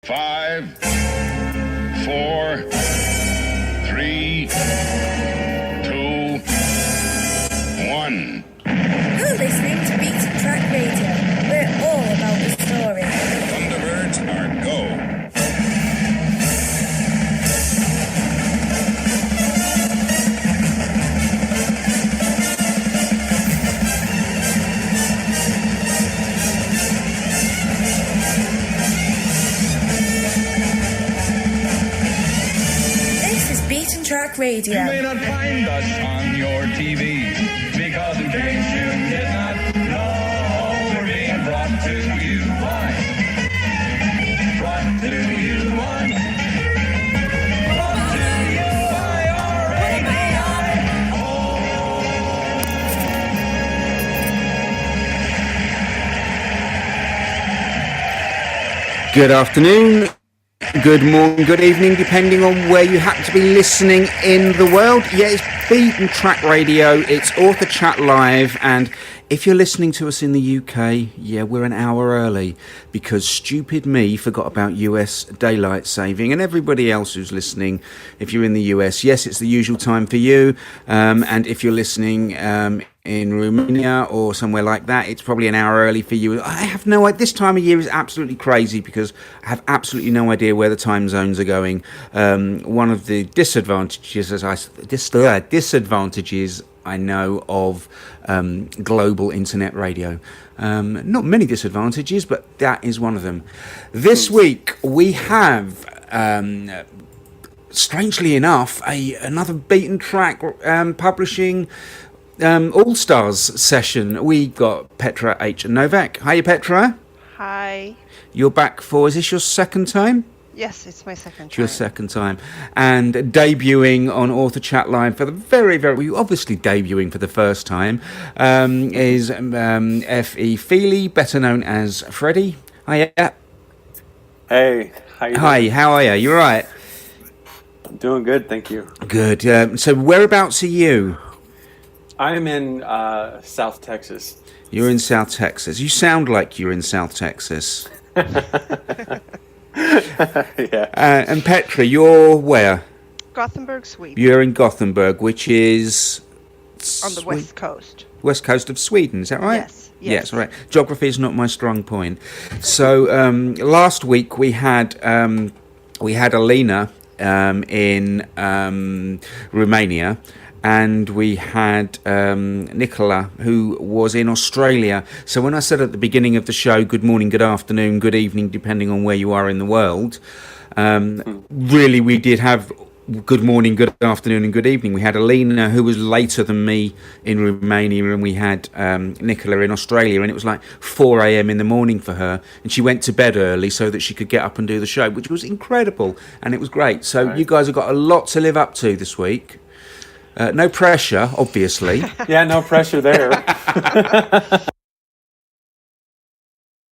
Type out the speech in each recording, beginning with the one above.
5, 4, 3, 2, 1. You're listening to Beaten Track Radio. We're all about the story. Thunderbirds are go. Beaten Track Radio. You may not find us on your TV, because in case you did not know, we're being brought to you by. Brought to you by. Brought to you by RADI. Good afternoon. Good morning, good evening, depending on where you happen to be listening in the world. Yeah, it's Beaten Track Radio, it's Author Chat Live, and if you're listening to us in the UK, yeah, we're an hour early, because stupid me forgot about US daylight saving, and everybody else who's listening, if you're in the US, yes, it's the usual time for you, and if you're listening in Romania or somewhere like that, it's probably an hour early for you. I have no idea. This time of year is absolutely crazy because I have absolutely no idea where the time zones are going. One of the disadvantages, disadvantages I know of global internet radio. Not many disadvantages, but that is one of them. This week we have, strangely enough, another Beaten Track publishing All-Stars session. We got Phetra H and Novak. Hiya, Phetra. Hi. You're back for, is this your second time? Yes, it's my second time. Your second time. And debuting on Author Chat Live for the obviously debuting for the first time, is F.E. Feeley, better known as Freddie. Hiya. Hey, how you doing? Hi, how are you? You all right? I'm doing good, thank you. Good. So whereabouts are you? I'm in South Texas. You're in South Texas. You sound like you're in South Texas. Yeah. And Phetra, you're where? Gothenburg, Sweden. You're in Gothenburg, which is on the west coast. West coast of Sweden, is that right? Yes. Yes, right. Geography is not my strong point. So last week we had Alina in Romania. And we had Nicola, who was in Australia. So when I said at the beginning of the show, good morning, good afternoon, good evening, depending on where you are in the world, really we did have good morning, good afternoon, and good evening. We had Alina, who was later than me in Romania, and we had Nicola in Australia, and it was like 4 a.m. in the morning for her, and she went to bed early so that she could get up and do the show, which was incredible, and it was great. So you guys have got a lot to live up to this week. No pressure, obviously. Yeah, no pressure there.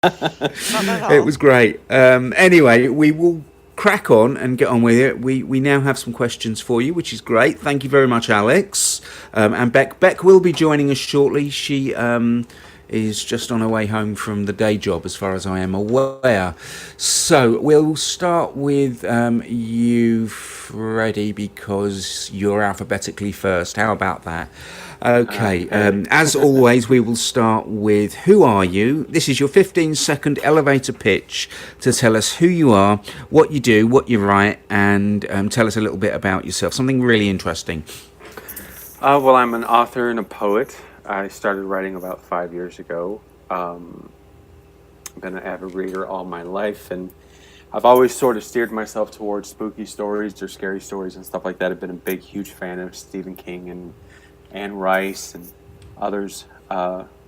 It was great. Anyway, we will crack on and get on with it. We now have some questions for you, which is great. Thank you very much, Alex. And Beck will be joining us shortly. She is just on her way home from the day job, as far as I am aware. So we'll start with you, Freddie, because you're alphabetically first. How about that? Okay. As always, we will start with who are you? This is your 15-second elevator pitch to tell us who you are, what you do, what you write, and tell us a little bit about yourself. Something really interesting. Well, I'm an author and a poet. I started writing about 5 years ago. I've been an avid reader all my life, and I've always sort of steered myself towards spooky stories or scary stories and stuff like that. I've been a big, huge fan of Stephen King and Anne Rice and others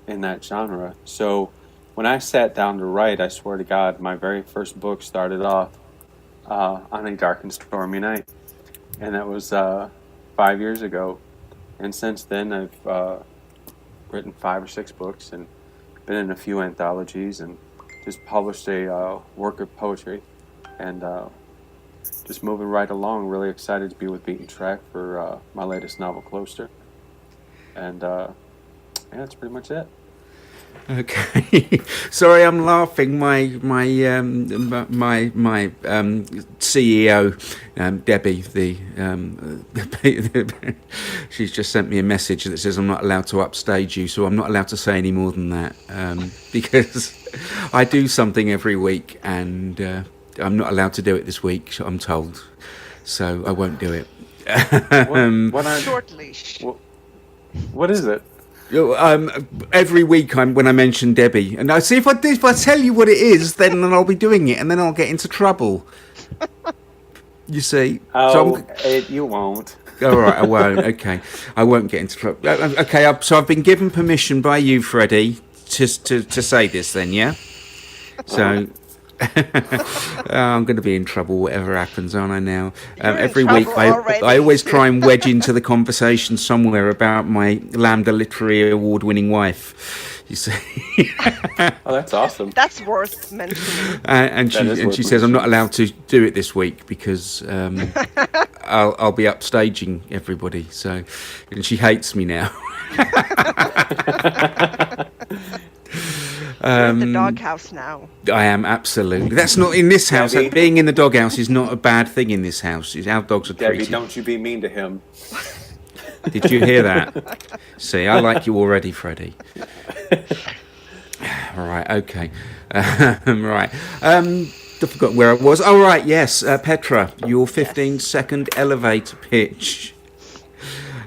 in that genre. So when I sat down to write, I swear to God, my very first book started off on a dark and stormy night. And that was 5 years ago. And since then, I've written 5 or 6 books and been in a few anthologies and just published a work of poetry. And just moving right along, really excited to be with Beaten Track for my latest novel, Cloister. And yeah, that's pretty much it. Okay. Sorry, I'm laughing. My CEO, Debbie, she's just sent me a message that says I'm not allowed to upstage you, so I'm not allowed to say any more than that because I do something every week, and I'm not allowed to do it this week. I'm told, so I won't do it. Short leash. What is it? Every week when I mention Debbie, and I see if I tell you what it is, then I'll be doing it, and then I'll get into trouble. You see? Oh, you won't. All right, I won't. Okay, I won't get into trouble. Okay, so I've been given permission by you, Freddie, to say this. Then, yeah. So. I'm going to be in trouble whatever happens, aren't I now? Every week I always try and wedge into the conversation somewhere about my Lambda Literary Award-winning wife. You see? Oh, that's awesome. That's worth mentioning. And she says I'm not allowed to do it this week because I'll be upstaging everybody. So, and she hates me now. You're in the doghouse now. I am, absolutely. That's not in this house. Debbie. Being in the doghouse is not a bad thing in this house. Our dogs are Debbie, treated. don't you be mean to him. Did you hear that? See, I like you already, Freddie. All right, okay. Right. I forgot where I was. Oh, right, yes. Phetra, your 15-second elevator pitch.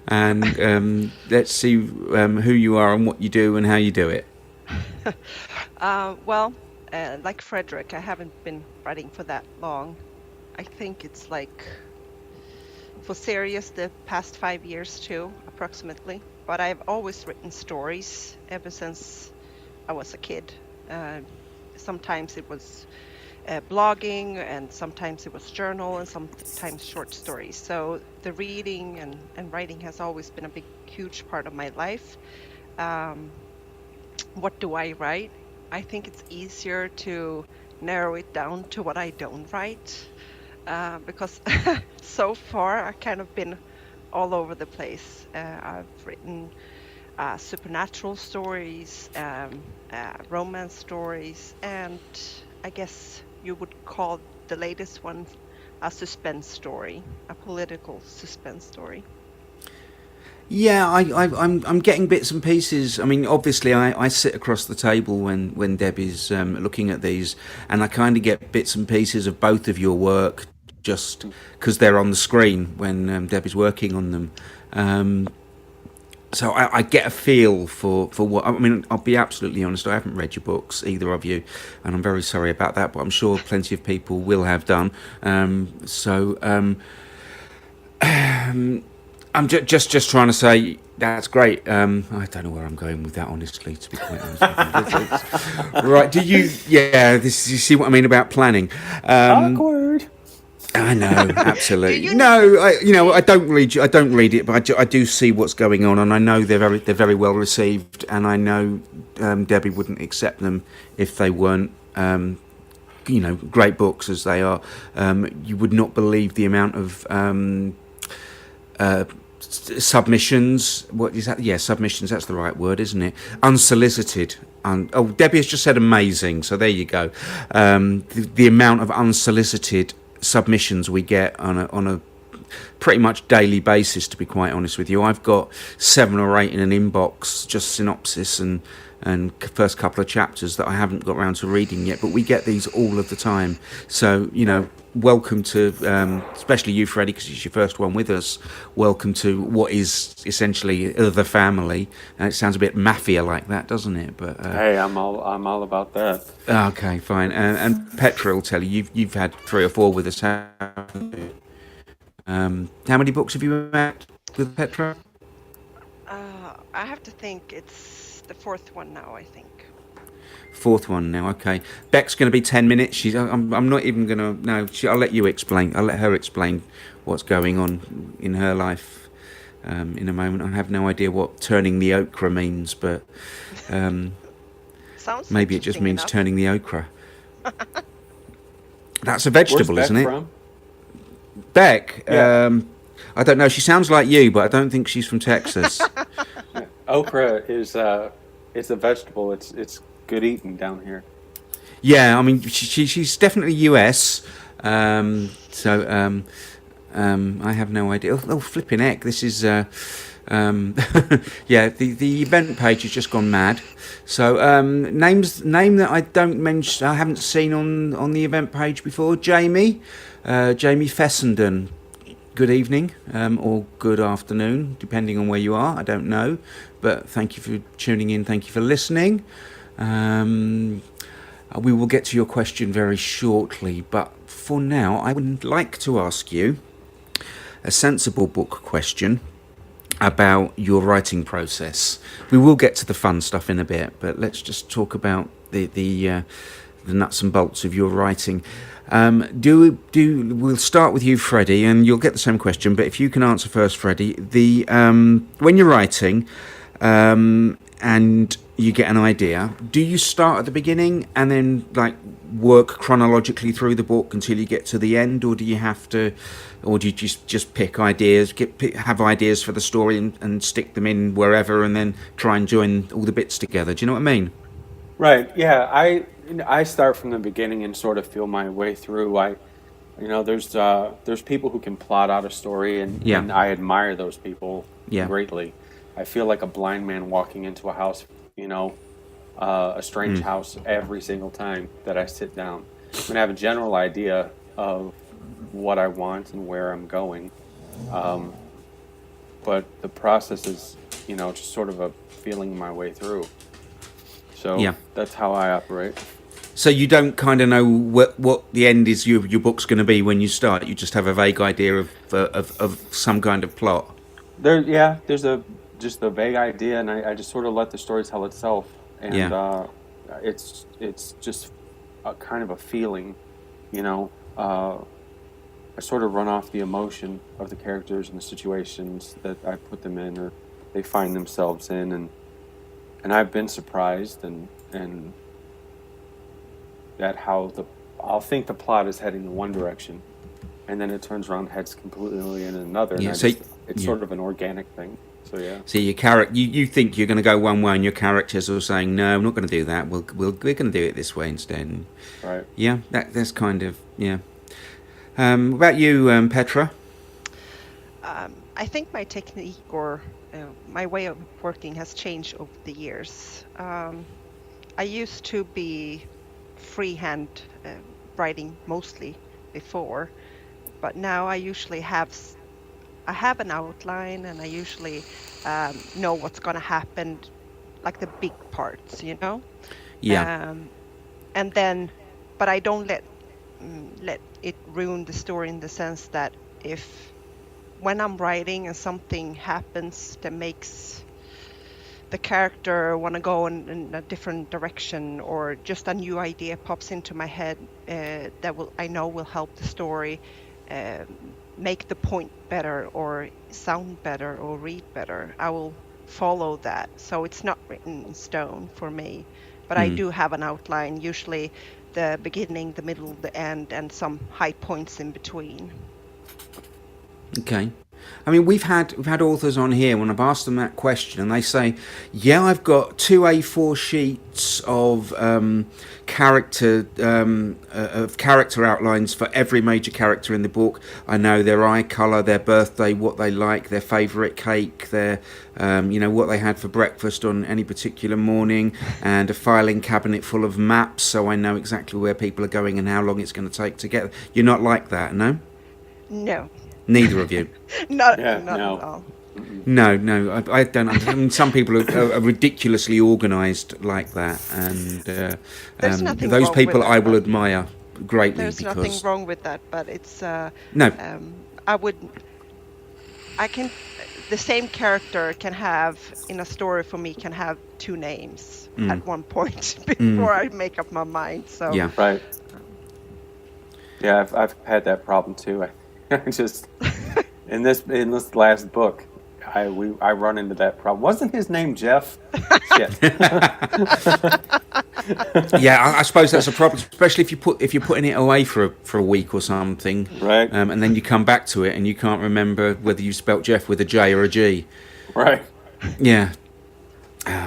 And let's see who you are and what you do and how you do it. Well, like Frederick, I haven't been writing for that long. I think it's like for serious the past 5 years too, approximately. But I've always written stories ever since I was a kid. Sometimes it was blogging, and sometimes it was journal, and sometimes short stories. So the reading and writing has always been a huge part of my life. What do I write? I think it's easier to narrow it down to what I don't write, because so far I've kind of been all over the place. I've written supernatural stories, romance stories, and I guess you would call the latest one a suspense story, a political suspense story. Yeah, I'm getting bits and pieces. I mean, obviously, I sit across the table when Debbie's looking at these, and I kind of get bits and pieces of both of your work just because they're on the screen when Debbie's working on them. So I get a feel for what. I mean, I'll be absolutely honest. I haven't read your books, either of you, and I'm very sorry about that. But I'm sure plenty of people will have done. I'm just trying to say that's great. I don't know where I'm going with that, honestly, to be quite honest. Right? Do you? Yeah. You see what I mean about planning? Awkward. I know, absolutely. No, I don't read. I don't read it, but I do see what's going on, and I know they're very well received, and I know Debbie wouldn't accept them if they weren't. Great books as they are. You would not believe the amount of submissions. What is that? Yeah, submissions. That's the right word, isn't it? Unsolicited. Debbie has just said amazing. So there you go. The amount of unsolicited submissions we get on a pretty much daily basis, to be quite honest with you. I've got 7 or 8 in an inbox, just synopsis and first couple of chapters that I haven't got around to reading yet, but we get these all of the time. So, welcome to, especially you, Freddie, because it's your first one with us. Welcome to what is essentially the family. It sounds a bit mafia like that, doesn't it? But hey, I'm all about that. Okay, fine. And Phetra will tell you, you've had 3 or 4 with us, haven't you? How many books have you had with Phetra? I have to think it's the 4th one now, I think. 4th one now, okay. Beck's going to be 10 minutes. I'm not even going to... No, I'll let you explain. I'll let her explain what's going on in her life in a moment. I have no idea what turning the okra means, but Sounds maybe it just means enough. turning the okra. That's a vegetable, Where's Beck isn't it? from? Beck? Yeah. I don't know. She sounds like you, but I don't think she's from Texas. Okra is it's a vegetable. It's good eating down here. Yeah, I mean, she's definitely US. I have no idea. Oh, flipping heck! This is yeah. The event page has just gone mad. So name that I don't mention. I haven't seen on the event page before. Jamie Fessenden. Good evening or good afternoon, depending on where you are. I don't know, but thank you for tuning in. Thank you for listening. We will get to your question very shortly, but for now, I would like to ask you a sensible book question about your writing process. We will get to the fun stuff in a bit, but let's just talk about the nuts and bolts of your writing. We'll start with you, Freddie, and you'll get the same question. But if you can answer first, Freddie, when you're writing, and you get an idea, do you start at the beginning and then work chronologically through the book until you get to the end, or do you just pick ideas, have ideas for the story and stick them in wherever, and then try and join all the bits together? Do you know what I mean? Right. Yeah. I start from the beginning and sort of feel my way through. There's people who can plot out a story, and I admire those people greatly. I feel like a blind man walking into a house, a strange house every single time that I sit down. I'm gonna have a general idea of what I want and where I'm going, but the process is, just sort of a feeling my way through. So that's how I operate. So you don't kind of know what the end is your book's going to be when you start. You just have a vague idea of some kind of plot. There's just a vague idea, and I just sort of let the story tell itself. And it's just a kind of a feeling, I sort of run off the emotion of the characters and the situations that I put them in or they find themselves in, and I've been surprised and at how I'll think the plot is heading in one direction, and then it turns around, heads completely in another. Yeah, it's sort of an organic thing. So yeah. So your character, you think you're going to go one way, and your characters are saying, "No, I'm not going to do that. We're going to do it this way instead." Right. Yeah, that's kind of What about you, Phetra? I think my technique or my way of working has changed over the years. I used to be freehand writing mostly before, but now I usually have an outline, and I usually know what's going to happen, like the big parts, Yeah. And then, but I don't let it ruin the story in the sense that when I'm writing and something happens that makes the character want to go in a different direction, or just a new idea pops into my head that I know will help the story make the point better or sound better or read better, I will follow that. So it's not written in stone for me, but I do have an outline, usually the beginning, the middle, the end, and some high points in between. Okay. I mean, we've had authors on here when I've asked them that question, and they say, "Yeah, I've got 2 A4 sheets of character outlines for every major character in the book. I know their eye colour, their birthday, what they like, their favourite cake, their what they had for breakfast on any particular morning, and a filing cabinet full of maps, so I know exactly where people are going and how long it's going to take to get." You're not like that, no? No. Neither of you. Not no. at all. No, I don't. I mean, some people are ridiculously organised like that, and There's nothing those wrong people with I will that. admire greatly. There's because nothing wrong with that, but it's no, the same character can have in a story for me can have 2 names at one point before I make up my mind. So yeah, Right. Yeah, I've had that problem too. I just in this last book, I run into that problem. Wasn't his name Jeff? Shit. yeah. I suppose that's a problem, especially if you're putting it away for a week or something, Right. And then you come back to it and you can't remember whether you spelt Jeff with a J or a G. Right. Yeah.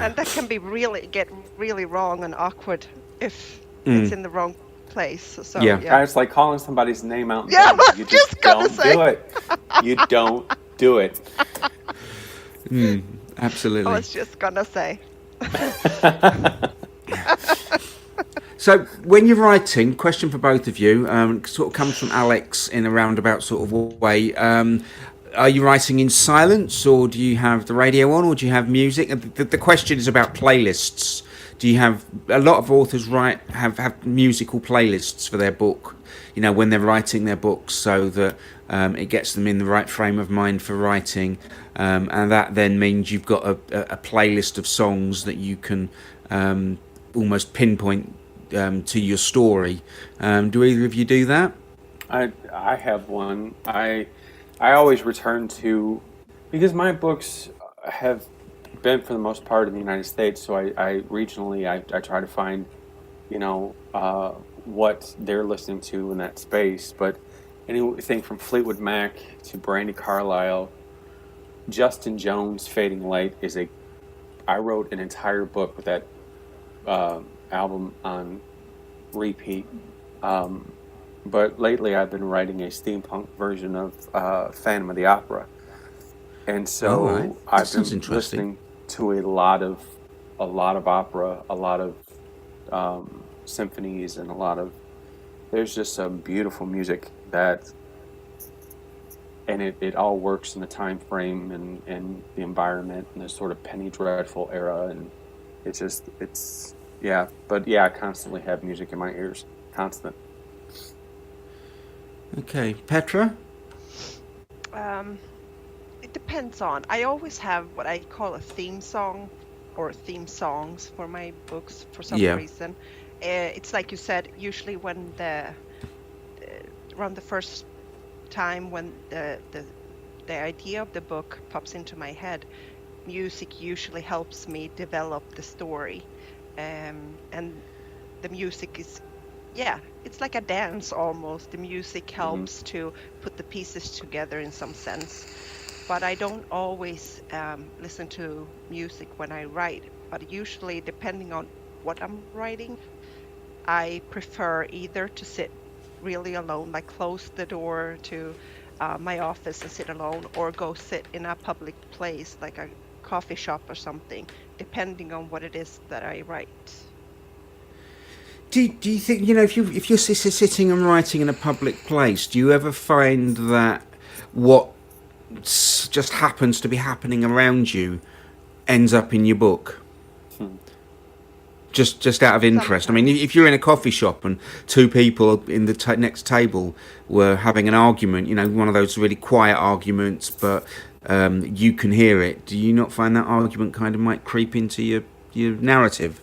And that can be get really wrong and awkward if it's Mm, in the wrong place. So yeah. yeah. It's like calling somebody's name out in Yeah, I public. was You just just gonna don't say. do it. You don't do it. I Absolutely. was just gonna say. So, when you're writing, question for both of you, sort of comes from Alex in a roundabout sort of way. Are you writing in silence, or do you have the radio on, or do you have music? And the question is about playlists. Do you have a lot of authors have musical playlists for their book? You know, when they're writing their books, so that it gets them in the right frame of mind for writing, and that then means you've got a playlist of songs that you can almost pinpoint to your story. Do either of you do that? I have one. I always return to, because my books have been for the most part in the United States. So I regionally I try to find, what they're listening to in that space. But anything from Fleetwood Mac to Brandy Carlisle, Justin Jones, Fading Light is a. I wrote an entire book with that album on repeat. Um, but lately I've been writing a steampunk version of Phantom of the Opera, and All right, so that I've sounds been interesting. listening to a lot of opera, a lot of symphonies, and a lot of. There's just some beautiful music and it all works in the time frame and the environment and this sort of Penny Dreadful era, and it's yeah. But yeah, I constantly have music in my ears, constant. Okay, Petra. Um, it depends on. I always have what I call a theme song or theme songs for my books for some Yeah, reason. It's like you said, usually when around the first time when the idea of the book pops into my head, music usually helps me develop the story. And the music is, yeah, it's like a dance almost. The music Hmm. helps to put the pieces together in some sense. But I don't always listen to music when I write. But usually, depending on what I'm writing, I prefer either to sit really alone, like close the door to my office and sit alone, or go sit in a public place like a coffee shop or something, depending on what it is that I write. do you think, if you're sitting and writing in a public place, do you ever find that what just happens to be happening around you ends up in your book? Hmm. Just out of interest. I mean, if Sometimes. you're in a coffee shop and two people in the next table were having an argument, one of those really quiet arguments, but you can hear it. Do you not find that argument kind of might creep into your narrative?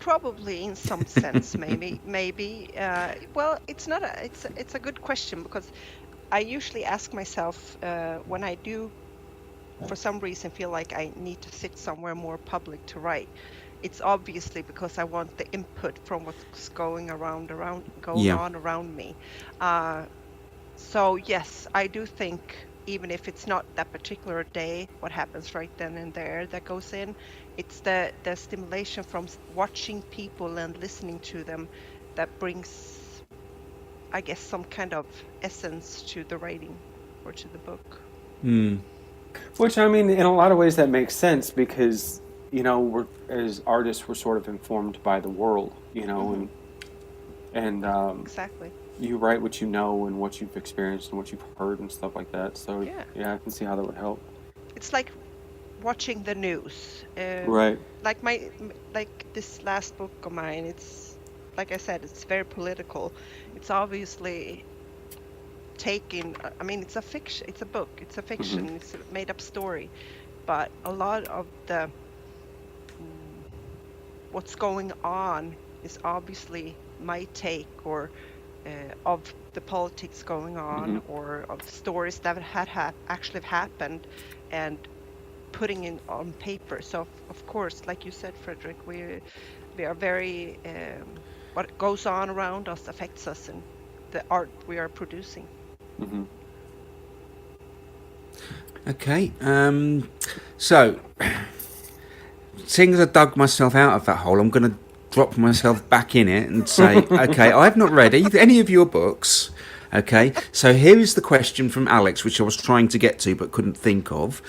Probably in some sense, maybe. Well, it's a good question because I usually ask myself when I do, for some reason, feel like I need to sit somewhere more public to write. It's obviously because I want the input from what's going Yeah. on around me. Uh, so yes, I do think even if it's not that particular day, what happens right then and there that goes in, it's the stimulation from watching people and listening to them that brings, I guess, some kind of essence to the writing or to the book. Hmm. Which, I mean, in a lot of ways that makes sense because we're, as artists, we're sort of informed by the world, Hmm. and Exactly. you write what you know and what you've experienced and what you've heard and stuff like that. So Yeah. yeah, I can see how that would help. It's like watching the news. Right. Like this last book of mine, it's like I said, it's very political. It's obviously taking, I mean, it's a fiction, it's a book, it's a Hmm. fiction, it's a made up story, but a lot of the mm, what's going on is obviously my take or of the politics going Hmm. on or of stories that actually happened and putting it on paper. So of course, like you said, Frederick, we are very what goes on around us affects us in the art we are producing. Hmm. Okay. So, seeing as I dug myself out of that hole, I'm going to drop myself back in it and say, okay, I've not read any of your books. Okay, so here is the question from Alex, which I was trying to get to but couldn't think of.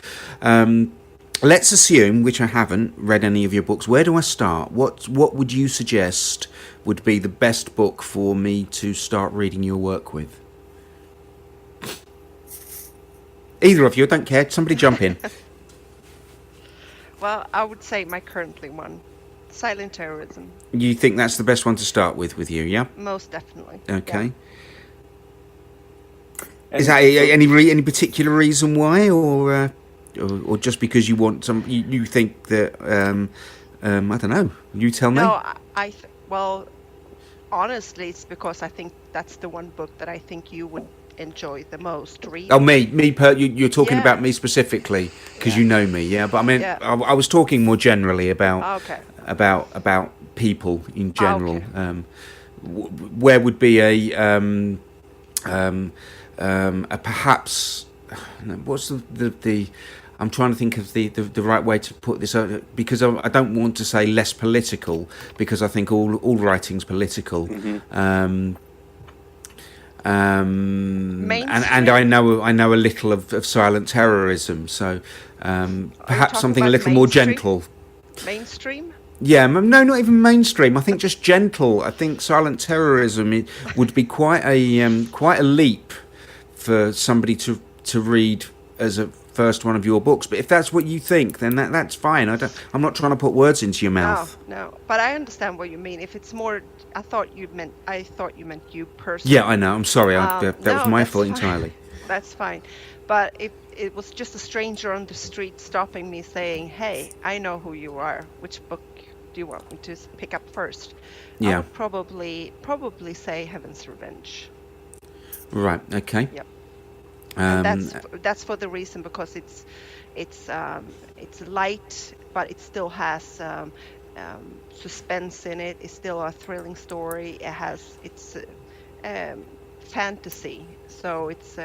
Let's assume, which I haven't read any of your books. Where do I start? What would you suggest would be the best book for me to start reading your work with? Either of you, I don't care. Somebody jump in. Well, I would say my currently one, Silent Terrorism, You think that's the best one to start with you, yeah? most definitely. Okay. And Is that so- any particular reason why, or just because you want you think that I don't know. You tell me. No, well, honestly, it's because I think that's the one book that I think you would enjoy the most reading. Oh, you're talking Yeah. about me specifically because Yeah. you know me, yeah. But I mean, Yeah. I was talking more generally about Okay. about people in general. Okay. Where would be a perhaps what's the I'm trying to think of the right way to put this out, because I don't want to say less political, because I think all writing's political. And I know a little of silent terrorism, so perhaps talking something a about little more mainstream? gentle. Mainstream? Yeah, no, not even mainstream. I think just gentle. I think silent terrorism would be quite a leap for somebody to read as a first one of your books. But if that's what you think, then that's fine. I'm not trying to put words into your mouth. No. But I understand what you mean. If it's more, I thought you meant you personally. Yeah, I know. I'm sorry. That was No, my that's fault fine. entirely. That's fine. But if it was just a stranger on the street stopping me saying, "Hey, I know who you are. Which book do you want me to pick up first?" I Yeah. would probably say Heaven's Revenge. Right. Okay. Yep. Um, That's for the reason because it's light, but it still has suspense in it. It's still a thrilling story. It's fantasy, so it's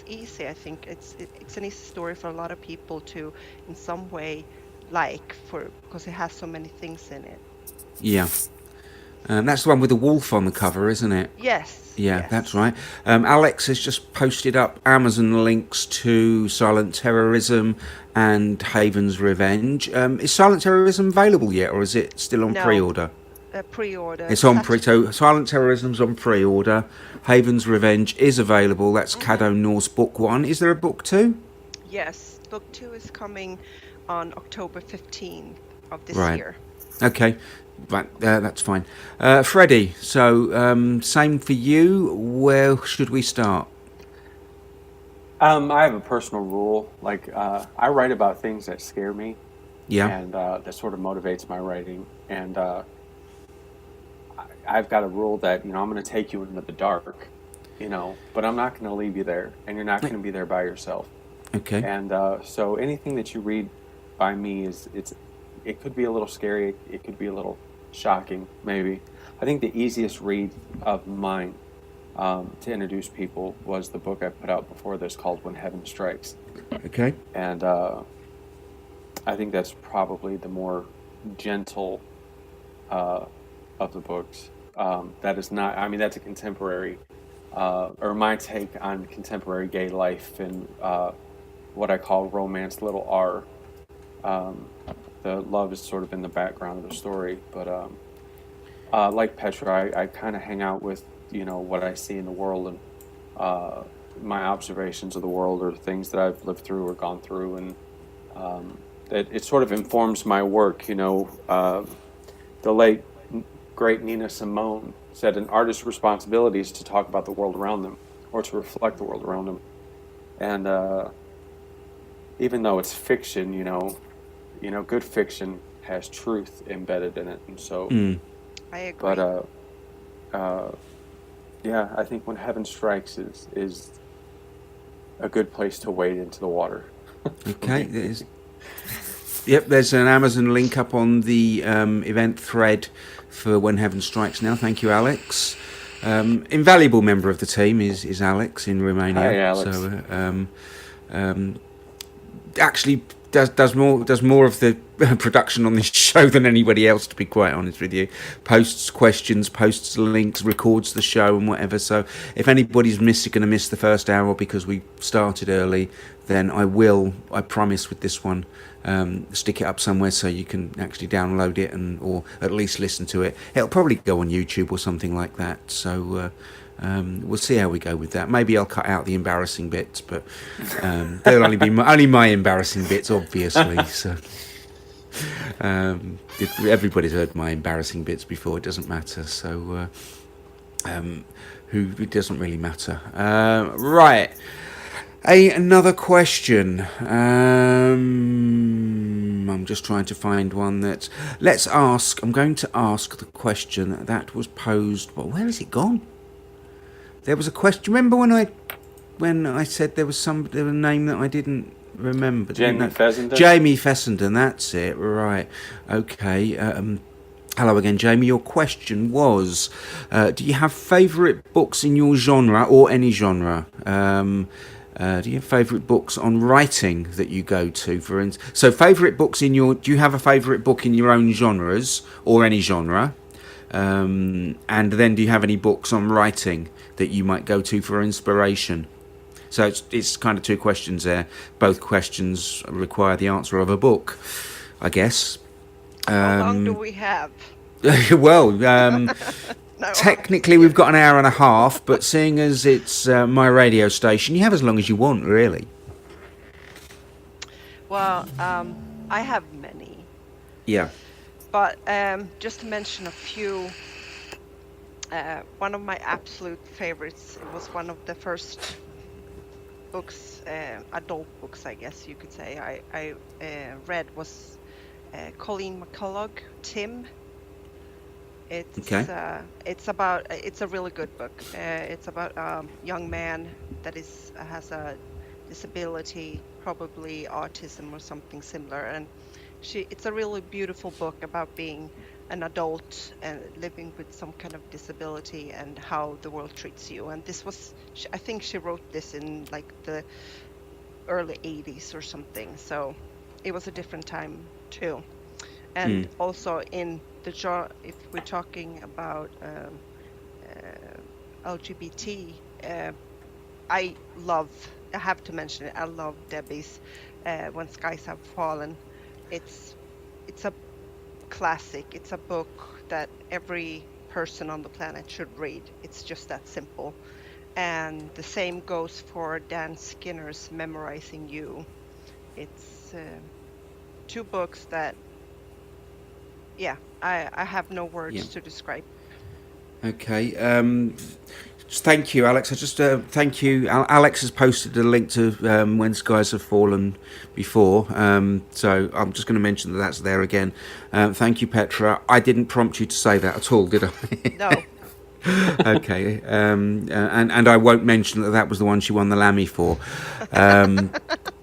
easy. I think it's an easy story for a lot of people to, in some way, because it has so many things in it. yeah. That's the one with the wolf on the cover, isn't it? Yes. Yeah, yes. that's right. Alex has just posted up Amazon links to Silent Terrorism and Haven's Revenge. Is Silent Terrorism available yet, or is it still on No. pre-order? Pre-order. It's on so Silent Terrorism's on pre-order. Haven's Revenge is available. That's Caddo Norse Book 1. Is there a Book 2? Yes, book 2 is coming on October 15th of this Right. year. Okay, right, that's fine. Freddie, so same for you. Where should we start? I have a personal rule. Like, I write about things that scare me, Yeah, and that sort of motivates my writing. And I've got a rule that I'm going to take you into the dark, but I'm not going to leave you there, and you're not going to be there by yourself. okay. And so anything that you read by me it could be a little scary, it could be a little shocking, maybe. I think the easiest read of mine to introduce people was the book I put out before this called When Heaven Strikes. Okay. And I think that's probably the more gentle of the books. That is not, I mean, that's a contemporary, or my take on contemporary gay life and what I call romance little r. The love is sort of in the background of the story, but like Phetra, I kind of hang out with what I see in the world and my observations of the world or things that I've lived through or gone through, and it sort of informs my work. The late great Nina Simone said an artist's responsibility is to talk about the world around them or to reflect the world around them, and even though it's fiction, good fiction has truth embedded in it, and so. I agree. But yeah, I think When Heaven Strikes is a good place to wade into the water. Okay. There's an Amazon link up on the event thread for When Heaven Strikes now. Thank you, Alex. Invaluable member of the team is Alex in Romania. Hi, Alex. So actually does more of the production on this show than anybody else, to be quite honest with you. Posts questions, posts links, records the show and whatever. So if anybody's going to miss the first hour because we started early, then I promise with this one, stick it up somewhere so you can actually download it or at least listen to it. It'll probably go on YouTube or something like that. So we'll see how we go with that. Maybe I'll cut out the embarrassing bits, but they'll only be only my embarrassing bits, obviously. So everybody's heard my embarrassing bits before. It doesn't matter. So it doesn't really matter. Right. Another question. I'm just trying to find one that. I'm going to ask the question that was posed. Well, where has it gone? There was a question. Remember when I said there was a name that I didn't remember? Jamie Fessenden. Jamie Fessenden. That's it. Right. Okay. Hello again, Jamie. Your question was: do you have favourite books in your genre or any genre? Do you have favourite books on writing that you go to, for instance? So, favourite books do you have a favourite book in your own genres or any genre? And then do you have any books on writing that you might go to for inspiration? So it's kind of two questions there. Both questions require the answer of a book, I guess. How long do we have? Well, No. technically we've got an hour and a half, but seeing as it's my radio station, you have as long as you want, really. Well, I have many. Yeah. But just to mention a few, one of my absolute favorites, it was one of the first books, adult books, I guess you could say, I read was Colleen McCullough, Tim. It's a really good book. It's about a young man that has a disability, probably autism or something similar, and it's a really beautiful book about being an adult and living with some kind of disability and how the world treats you. And I think she wrote this in like the early 80s or something. So it was a different time too. And also in the genre, if we're talking about LGBT, I have to mention it. I love Debbie's When Skies Have Fallen. It's a classic. It's a book that every person on the planet should read. It's just that simple. And the same goes for Dan Skinner's Memorizing You. It's two books that, I have no words to describe. Okay. Thank you, Alex. Thank you. Alex has posted a link to When Skies Have Fallen before, so I'm just going to mention that that's there again. Thank you, Phetra. I didn't prompt you to say that at all, did I? No. Okay. And I won't mention that was the one she won the Lammy for,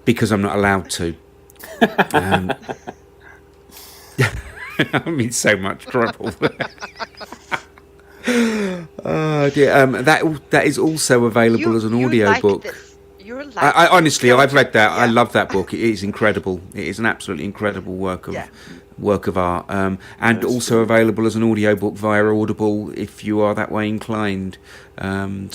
because I'm not allowed to. I'm in so much trouble. Oh dear. That is also available as an audio book. I honestly, I've read that. I love that book. It is incredible. It is an absolutely incredible work of art. And also available as an audio book via Audible if you are that way inclined. The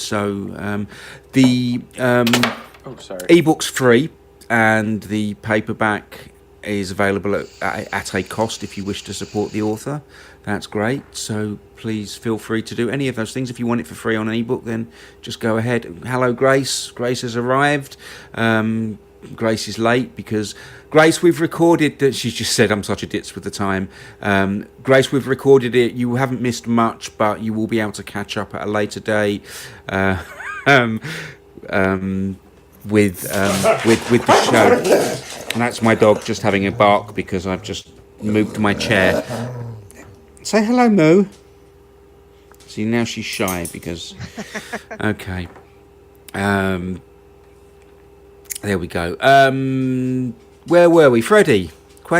ebook's free, and the paperback is available at a cost if you wish to support the author. That's great. So please feel free to do any of those things. If you want it for free on an ebook, then just go ahead. Hello, Grace. Grace has arrived. Grace is late because Grace, we've recorded that. She's just said I'm such a ditz with the time. Grace, we've recorded it. You haven't missed much, but you will be able to catch up at a later day. With the show. And that's my dog just having a bark because I've just moved my chair. Say hello, Moo. See, now she's shy because... Okay. There we go. Where were we? Freddie,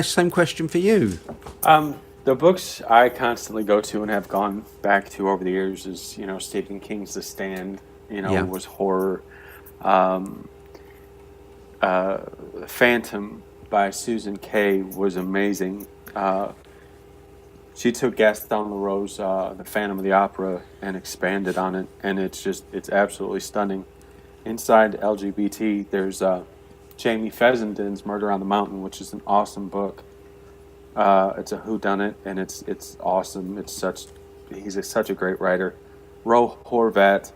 same question for you. The books I constantly go to and have gone back to over the years is, Stephen King's The Stand, was horror. Phantom by Susan Kay was amazing. She took Gaston Leroux's The Phantom of the Opera and expanded on it, and it's absolutely stunning. Inside LGBT, there's Jamie Fessenden's Murder on the Mountain, which is an awesome book. It's a whodunit, and it's awesome. He's such a great writer. Ro Horvat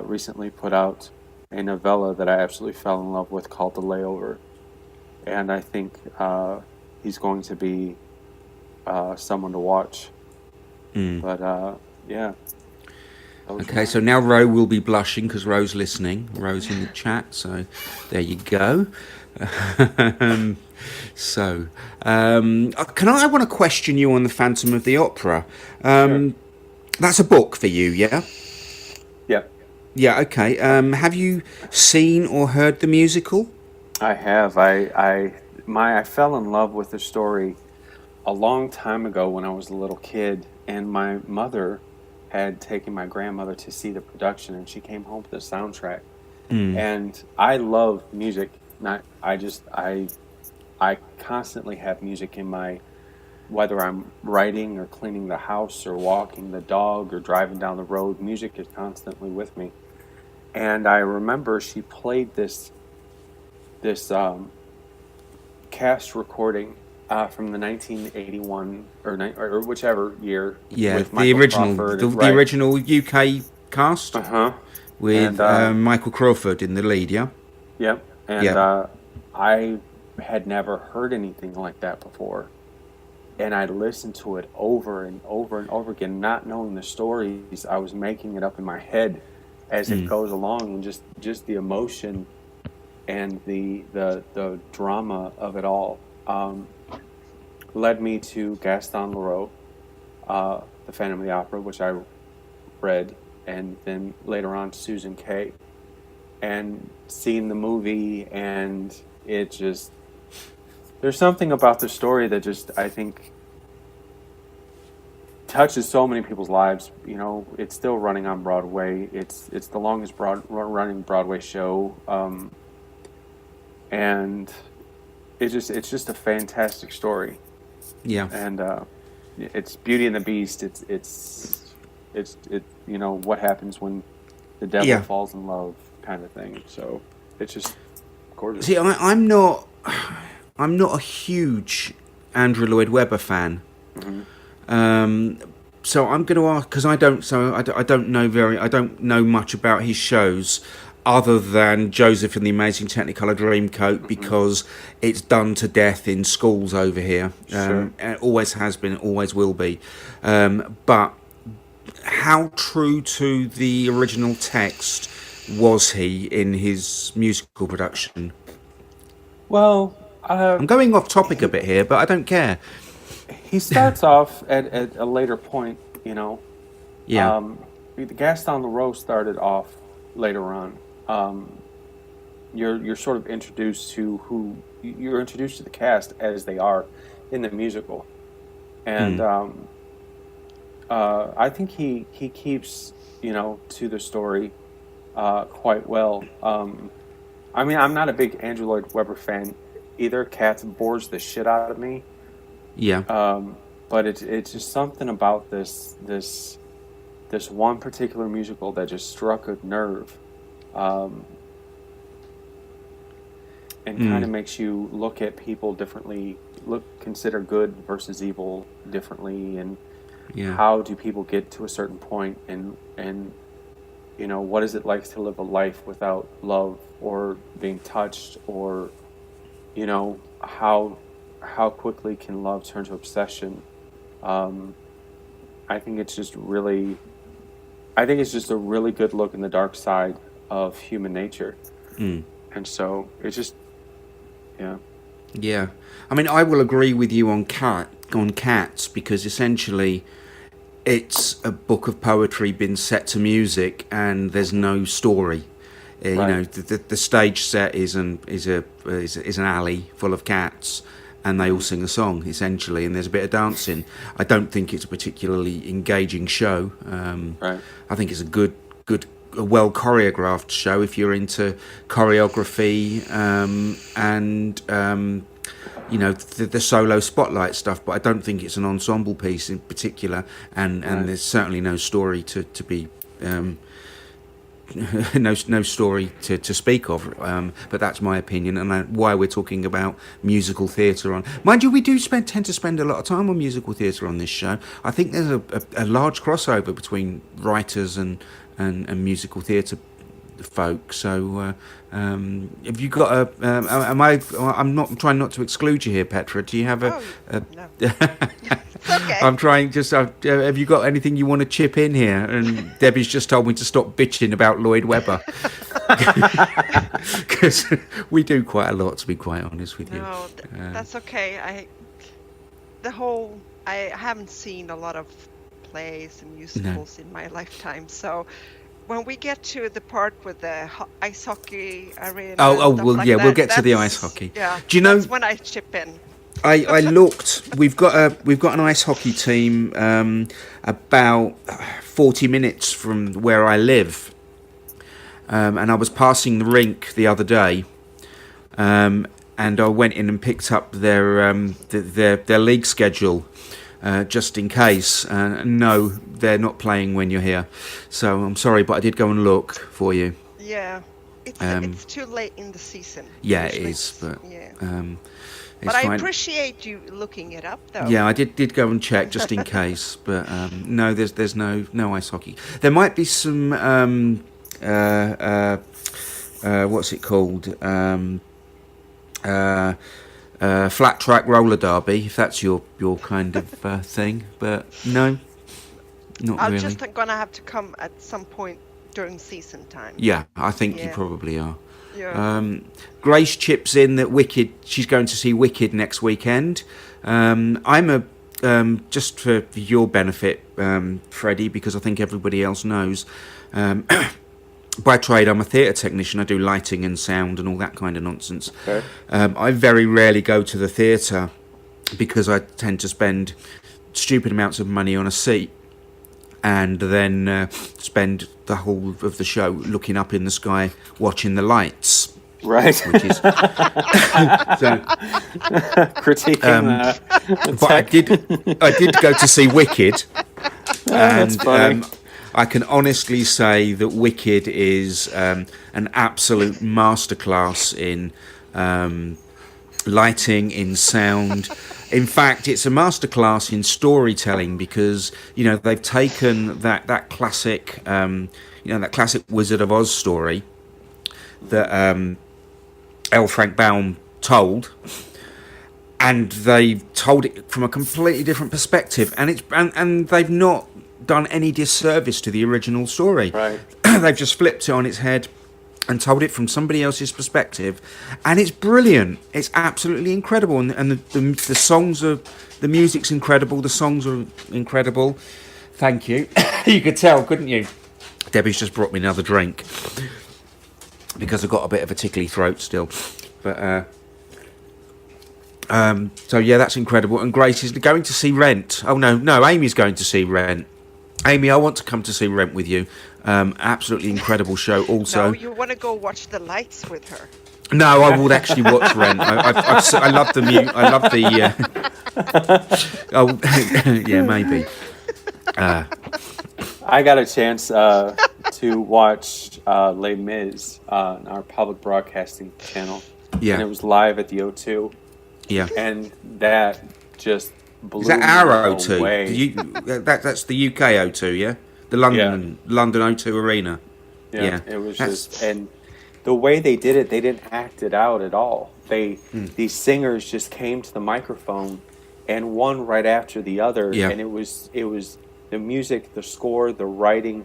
recently put out a novella that I absolutely fell in love with called The Layover, and I think he's going to be someone to watch. But yeah. Okay, so now Ro will be blushing because Ro's listening. Ro's in the chat, so there you go. I want to question you on the Phantom of the Opera. Sure. That's a book for you, yeah? Yeah. Yeah, okay. Have you seen or heard the musical? I have. I fell in love with the story a long time ago when I was a little kid, and my mother had taken my grandmother to see the production, and she came home with the soundtrack. And I love music. I constantly have music in whether I'm writing or cleaning the house or walking the dog or driving down the road, music is constantly with me. And I remember she played this cast recording from the 1981 or whichever year. Yeah, with the Michael original, Crawford, the right. original UK cast with And, Michael Crawford in the lead. Yeah. Yep. And I had never heard anything like that before. And I listened to it over and over and over again, not knowing the stories. I was making it up in my head as it goes along, and just the emotion and the drama of it all led me to Gaston Leroux, The Phantom of the Opera, which I read, and then later on Susan Kay, and seeing the movie, and it just, there's something about the story that just, I think, touches so many people's lives. You know, it's still running on Broadway. It's the longest running Broadway show, and it's just a fantastic story. Yeah. And it's Beauty and the Beast. It's you know, what happens when the devil falls in love, kind of thing. So it's just gorgeous. See, I'm not a huge Andrew Lloyd Webber fan. So I'm going to ask, because I don't know much about his shows other than Joseph and the Amazing Technicolor Dreamcoat, because it's done to death in schools over here. Sure. It always has been, it always will be. But how true to the original text was he in his musical production? Well, I'm going off topic a bit here, but I don't care. He starts off at a later point, you know. Yeah. Gaston Leroux started off later on. You're sort of introduced to you're introduced to the cast as they are in the musical, and I think he keeps, you know, to the story quite well. I mean, I'm not a big Andrew Lloyd Webber fan either. Cats bores the shit out of me. Yeah. But it's just something about this one particular musical that just struck a nerve, and kind of makes you look at people differently, consider good versus evil differently, and how do people get to a certain point, and you know, what is it like to live a life without love or being touched, or, you know, how quickly can love turn to obsession? I think it's just a really good look in the dark side of human nature. And so it's just, yeah. I mean, I will agree with you on Cats, because essentially it's a book of poetry been set to music, and there's no story. You know, the stage set is an alley full of cats, and they all sing a song essentially, and there's a bit of dancing. I don't think it's a particularly engaging show. I think it's a good a well choreographed show if you're into choreography and the solo spotlight stuff. But I don't think it's an ensemble piece in particular, and there's certainly no story to be. No story to speak of, but that's my opinion, and why we're talking about musical theatre on. Mind you, we do tend to spend a lot of time on musical theatre on this show. I think there's a large crossover between writers and musical theatre folk. So, have you got a? I'm not trying not to exclude you here, Petra. Do you have a? No. It's okay. I'm trying. Just have you got anything you want to chip in here? And Debbie's just told me to stop bitching about Lloyd Webber because we do quite a lot, to be quite honest with you. No, that's okay. I haven't seen a lot of plays and musicals in my lifetime, so when we get to the part with the ice hockey arena, we'll get to the ice hockey. Yeah, do you know? That's when I chip in. I looked. We've got an ice hockey team about 40 minutes from where I live, and I was passing the rink the other day, and I went in and picked up their league schedule. Just in case. No, they're not playing when you're here. So I'm sorry, but I did go and look for you. Yeah, it's too late in the season. Yeah, it is. But but I appreciate you looking it up, though. Yeah, I did go and check just in case. But no, there's no ice hockey. There might be some what's it called? Flat track roller derby, if that's your kind of thing, but no, not I'm really. just gonna have to come at some point during season time. Yeah, I think you probably are. Yeah. Grace chips in that she's going to see Wicked next weekend. I'm just for your benefit, Freddie, because I think everybody else knows. By trade, I'm a theatre technician. I do lighting and sound and all that kind of nonsense. Okay. I very rarely go to the theatre because I tend to spend stupid amounts of money on a seat and then spend the whole of the show looking up in the sky watching the lights. Right. Which is critiquing but I did go to see Wicked. That's funny. I can honestly say that Wicked is an absolute masterclass in lighting, in sound. In fact, it's a masterclass in storytelling because they've taken that classic that classic Wizard of Oz story that L. Frank Baum told, and they've told it from a completely different perspective, and they've not done any disservice to the original story. Right. They've just flipped it on its head and told it from somebody else's perspective, and it's brilliant. It's absolutely incredible, and the songs are, the music's incredible. The songs are incredible. Thank you. You could tell, couldn't you? Debbie's just brought me another drink because I've got a bit of a tickly throat still, but. So yeah, that's incredible. And Grace is going to see Rent. Oh no, Amy's going to see Rent. Amy, I want to come to see Rent with you. Absolutely incredible show. Also, no, you want to go watch the lights with her. No, I would actually watch Rent. I love the mute. I love the. Oh, yeah, maybe. I got a chance to watch Les Mis on our public broadcasting channel. Yeah. And it was live at the O2. Yeah. And that just blew Is that our me O2? away. That's the UK O2, yeah? The London O2 Arena. Yeah. It was just, and the way they did it, they didn't act it out at all. These singers just came to the microphone, and one right after the other, and it was the music, the score, the writing,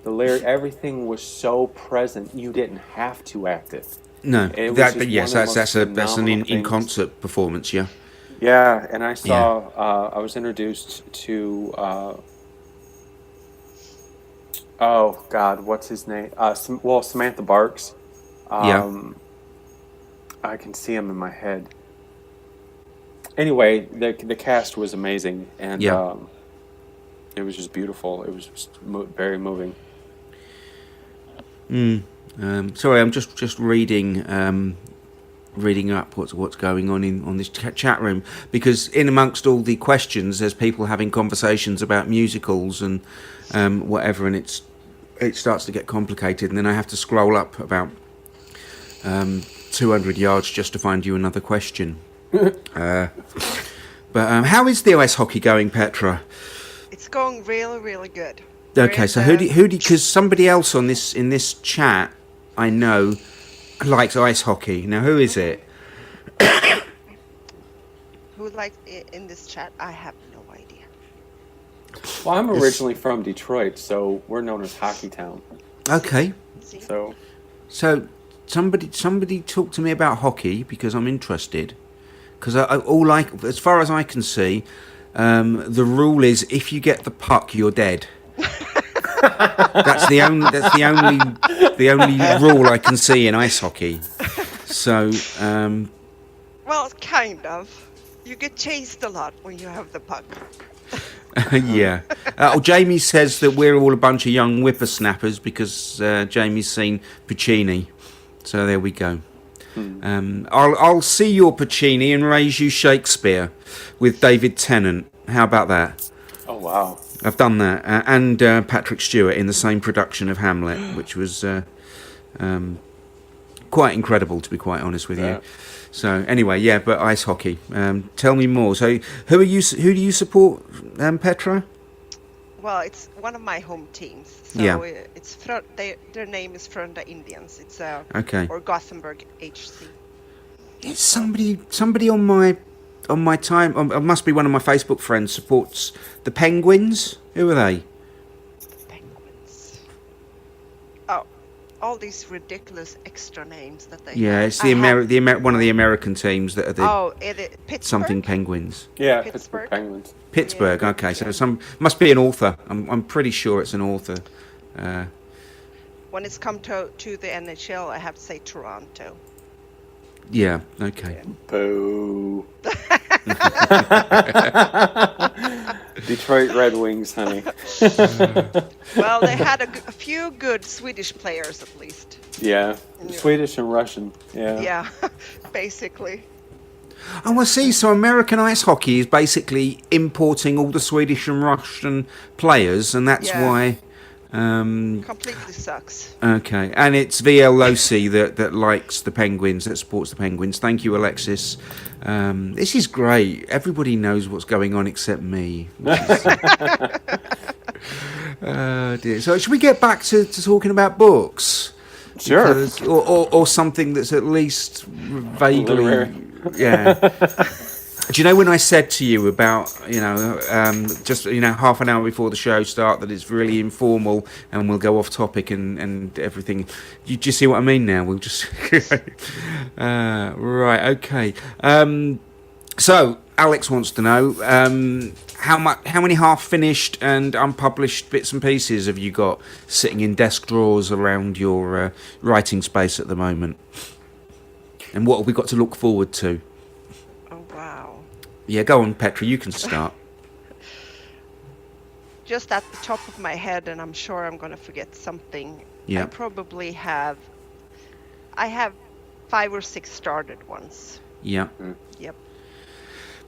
the lyric, everything was so present. You didn't have to act it. No, that's an in concert performance, yeah. Yeah, and I saw. I was introduced to. Oh God, what's his name? Samantha Barks. I can see him in my head. Anyway, the cast was amazing, and it was just beautiful. It was just very moving. Sorry, I'm just reading up what's going on this chat room, because in amongst all the questions, there's people having conversations about musicals and whatever, and it starts to get complicated, and then I have to scroll up about 200 yards just to find you another question. But how is the ice hockey going, Petra? It's going really, really good. Okay, so who do because somebody else in this chat I know likes ice hockey. Now, who is it? Who likes it in this chat? I have no idea. Well, I'm originally from Detroit, so we're known as Hockey Town. Okay, See? So so somebody talk to me about hockey, because I'm interested. Because as far as I can see, the rule is if you get the puck, you're dead. That's the only rule I can see in ice hockey. So, Well, kind of. You get chased a lot when you have the puck. yeah. Jamie says that we're all a bunch of young whippersnappers because Jamie's seen Puccini. So there we go. I'll see your Puccini and raise you Shakespeare with David Tennant. How about that? oh wow. I've done that, and Patrick Stewart in the same production of Hamlet, which was quite incredible, to be quite honest with you. Yeah. So anyway, yeah, but ice hockey. Tell me more. So who do you support, Petra? Well, it's one of my home teams. So Yeah. it's their name is Frölunda Indians. It's Okay. or Gothenburg HC. It's somebody on my time. It must be one of my Facebook friends supports the Penguins. Who are they? Penguins. Oh, all these ridiculous extra names that they Yeah, have. it's one of the American teams that are the Oh, Pittsburgh? something Penguins. Yeah, Pittsburgh? Pittsburgh Penguins. Pittsburgh. Yeah. Okay, so must be an author. I'm pretty sure it's an author. When it's come to the NHL, I have to say Toronto. Yeah. Okay. Boo. Detroit Red Wings, honey. Well, they had a few good Swedish players at least. Yeah. Yeah. Swedish and Russian. Yeah. Yeah, basically. Oh, I see. So American ice hockey is basically importing all the Swedish and Russian players, and that's Yeah. why. Completely sucks. Okay, and it's VL Losi that likes the Penguins, that supports the Penguins. Thank you, Alexis. This is great. Everybody knows what's going on except me. Dear. So should we get back to talking about books? Sure. Because, or something that's at least vaguely, Literary. yeah. Do you know when I said to you about, just, half an hour before the show start that it's really informal and we'll go off topic and everything? Do you see what I mean now? We'll just... right, okay. So, Alex wants to know, how many half-finished and unpublished bits and pieces have you got sitting in desk drawers around your writing space at the moment? And what have we got to look forward to? Oh, wow. Yeah, go on, Petra, you can start. Just at the top of my head, and I'm sure I'm going to forget something. Yeah. I probably have 5 or 6 started ones. Yeah. Yep.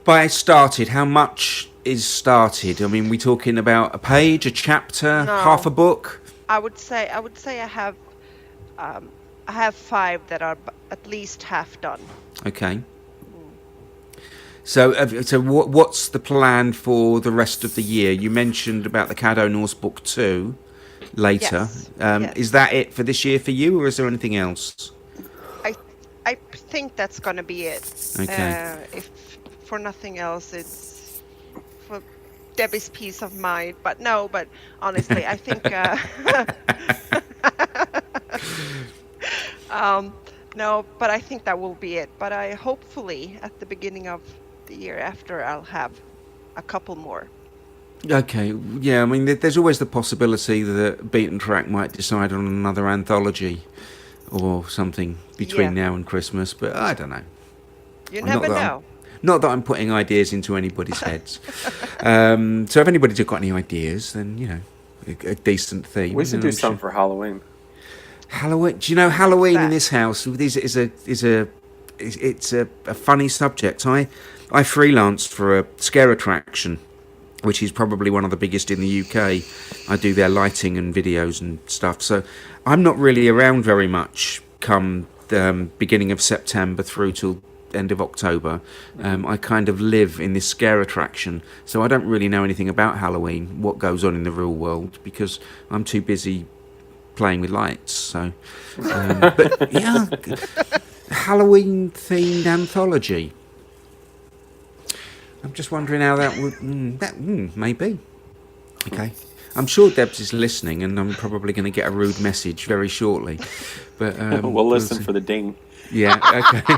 By started, how much is started? I mean, we talking about a page, a chapter, No. half a book? I would say I have 5 that are at least half done. Okay. So what's the plan for the rest of the year? You mentioned about the Caddo Norse book 2 later. Yes. Yes. Is that it for this year for you, or is there anything else? I think that's going to be it. Okay. If for nothing else, it's for Debbie's peace of mind. But honestly, I think no, but I think that will be it. But I hopefully at the beginning of the year after I'll have a couple more. Okay, yeah, I mean, there's always the possibility that Beaten Track might decide on another anthology or something between Yeah. now and Christmas, but I don't know. You Not never that I'm- know. Not that I'm putting ideas into anybody's heads. So if anybody's got any ideas, then, a decent theme. We should then do I'm some sure- for Halloween. Halloween. Do you know Halloween in that? this house it's a funny subject. I freelanced for a scare attraction, which is probably one of the biggest in the UK. I do their lighting and videos and stuff. So I'm not really around very much come the beginning of September through till end of October. I kind of live in this scare attraction, so I don't really know anything about Halloween, what goes on in the real world, because I'm too busy playing with lights. So, but yeah, Halloween themed anthology. I'm just wondering how that would maybe. Okay, I'm sure Debs is listening, and I'm probably going to get a rude message very shortly. But We'll listen for the ding. Yeah, okay.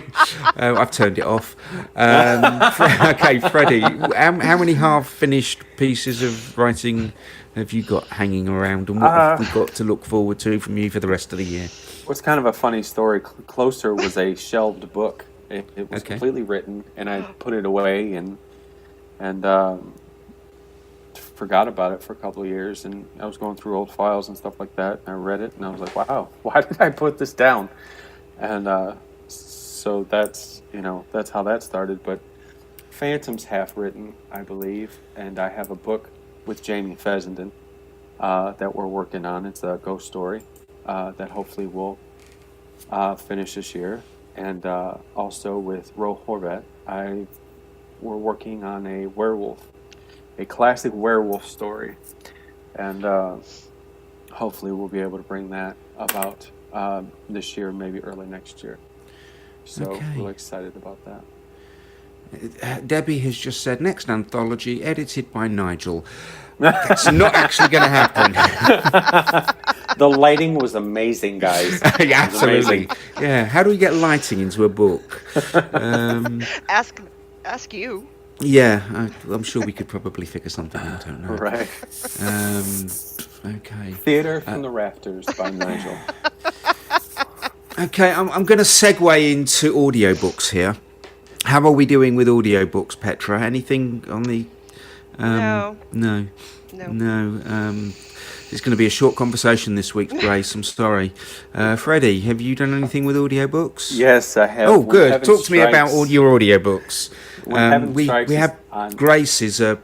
I've turned it off. Okay, Freddie, how many half-finished pieces of writing have you got hanging around, and what have we got to look forward to from you for the rest of the year? What's kind of a funny story, Closer was a shelved book. It was Okay. completely written, and I put it away and forgot about it for a couple of years, and I was going through old files and stuff like that, and I read it, and I was like, wow, why did I put this down? And so that's how that started. But Phantom's half written, I believe, and I have a book with Jamie Fessenden that we're working on. It's a ghost story that hopefully will finish this year. And also with Ro Horvat, we're working on a classic werewolf story, and hopefully we'll be able to bring that about this year, maybe early next year. So Okay. really excited about that. Debbie has just said, next anthology, edited by Nigel. That's not actually going to happen. The lighting was amazing, guys. Yeah, absolutely. Yeah, how do we get lighting into a book? Ask you. Yeah, I'm sure we could probably figure something out. I don't know. Right. Okay. Theater from the Rafters by Nigel. Okay, I'm going to segue into audiobooks here. How are we doing with audiobooks, Petra? Anything on the... No. No. It's going to be a short conversation this week, Grace. I'm sorry. Freddie, have you done anything with audiobooks? Yes, I have. Oh, When good. Heaven Talk to me about Strikes- all your audiobooks. When Heaven We Strikes have is on- Grace is a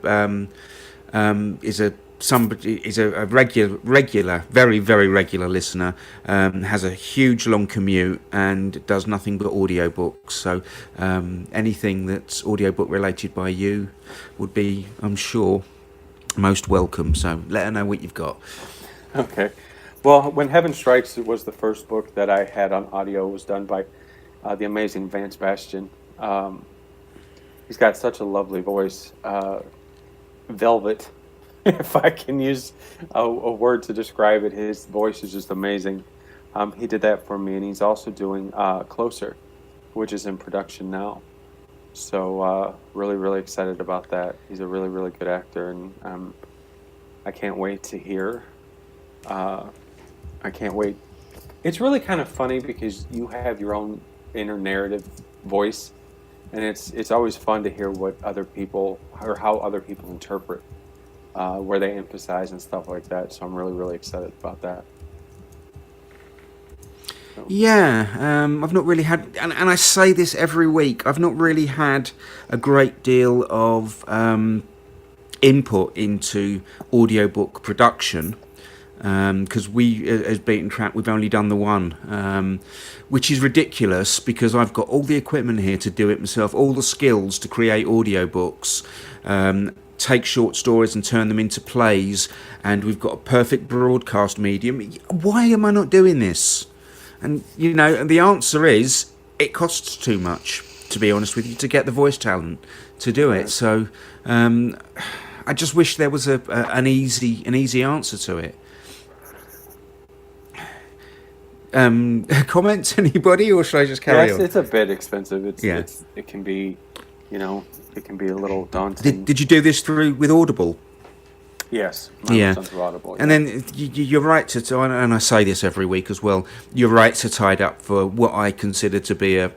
regular, very, very regular listener. Has a huge long commute and does nothing but audiobooks. So anything that's audiobook related by you would be, I'm sure, most welcome. So let her know what you've got. Okay. Well, When Heaven Strikes, it was the first book that I had on audio. It was done by the amazing Vance Bastian. He's got such a lovely voice. Velvet, if I can use a word to describe it. His voice is just amazing. He did that for me, and he's also doing Closer, which is in production now. So really, really excited about that. He's a really, really good actor, and I can't wait to hear. I can't wait. It's really kind of funny because you have your own inner narrative voice, and it's always fun to hear what other people or how other people interpret, where they emphasize and stuff like that. So I'm really, really excited about that. Yeah, I've not really had, and I say this every week, I've not really had a great deal of input into audiobook production, because we, as Beaten Track, we've only done the one, which is ridiculous because I've got all the equipment here to do it myself, all the skills to create audiobooks, take short stories and turn them into plays, and we've got a perfect broadcast medium. Why am I not doing this? And, you know, the answer is it costs too much, to be honest with you, to get the voice talent to do it. So I just wish there was an easy answer to it. Comments, anybody, or should I just carry on? It's a bit expensive. It can be, it can be a little daunting. Did you do this with Audible? Yes. Yeah. Through Audible, And then you're right to, and I say this every week as well, your rights are tied up for what I consider to be a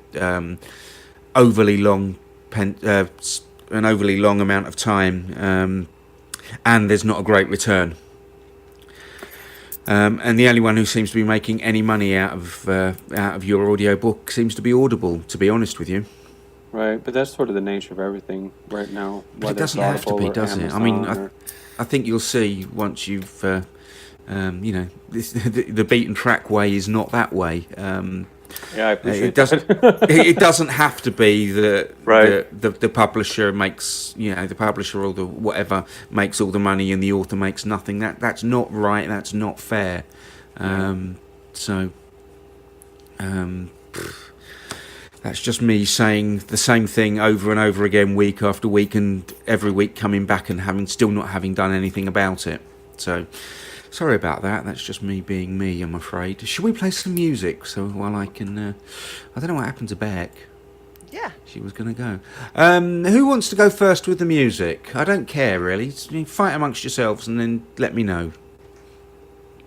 overly long an overly long amount of time, and there's not a great return. And the only one who seems to be making any money out of your audiobook seems to be Audible, to be honest with you. Right, but that's sort of the nature of everything right now. But it doesn't have to be, does it? I mean, I think you'll see once you've, the beaten track way is not that way. Yeah, I appreciate it doesn't. It doesn't have to be that Right. the publisher makes, the publisher or the whatever makes all the money and the author makes nothing. That's not right. That's not fair. That's just me saying the same thing over and over again, week after week, and every week coming back and still not having done anything about it. So, sorry about that. That's just me being me, I'm afraid. Should we play some music? So while I can, I don't know what happened to Beck. Yeah. She was going to go. Who wants to go first with the music? I don't care really. Fight amongst yourselves and then let me know.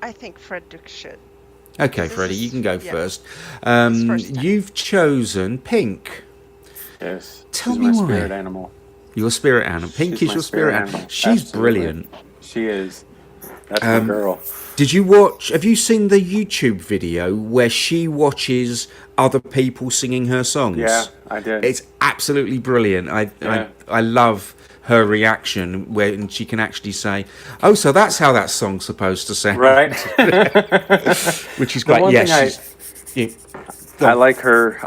I think Frederick should. Okay, This Freddie, is- you can go yeah. first. It's first time. You've chosen Pink. Yes. Tell she's me my why. spirit animal. Your spirit animal. Pink She's is my your spirit animal. She's Absolutely. brilliant. She is. That's my girl. Did you have you seen the YouTube video where she watches other people singing her songs? Yeah, I did. It's absolutely brilliant. I love her reaction when she can actually say, "Oh, so that's how that song's supposed to sound." Right. Which is The great. one Yeah, thing I like her.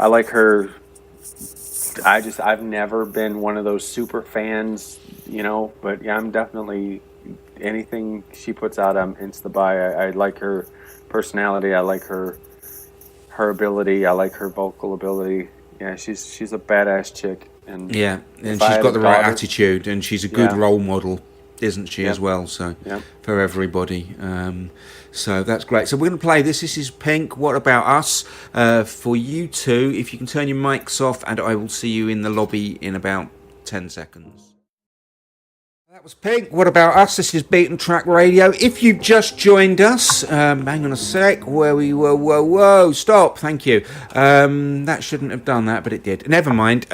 I've never been one of those super fans, but yeah, I'm definitely anything she puts out, I'm insta buy. I like her personality. I like her ability. I like her vocal ability. Yeah, she's a badass chick. And and if she's I had got a the right daughter- attitude, and she's a good Yeah. role model, isn't she, as Yep. well? So Yep. for everybody, so that's great. So we're going to play this. This is Pink. What About Us? For you two, if you can turn your mics off, and I will see you in the lobby in about 10 seconds. That was Pink. What About Us? This is Beaten Track Radio. If you've just joined us, hang on a sec. Where we were? Whoa! Stop. Thank you. That shouldn't have done that, but it did. Never mind.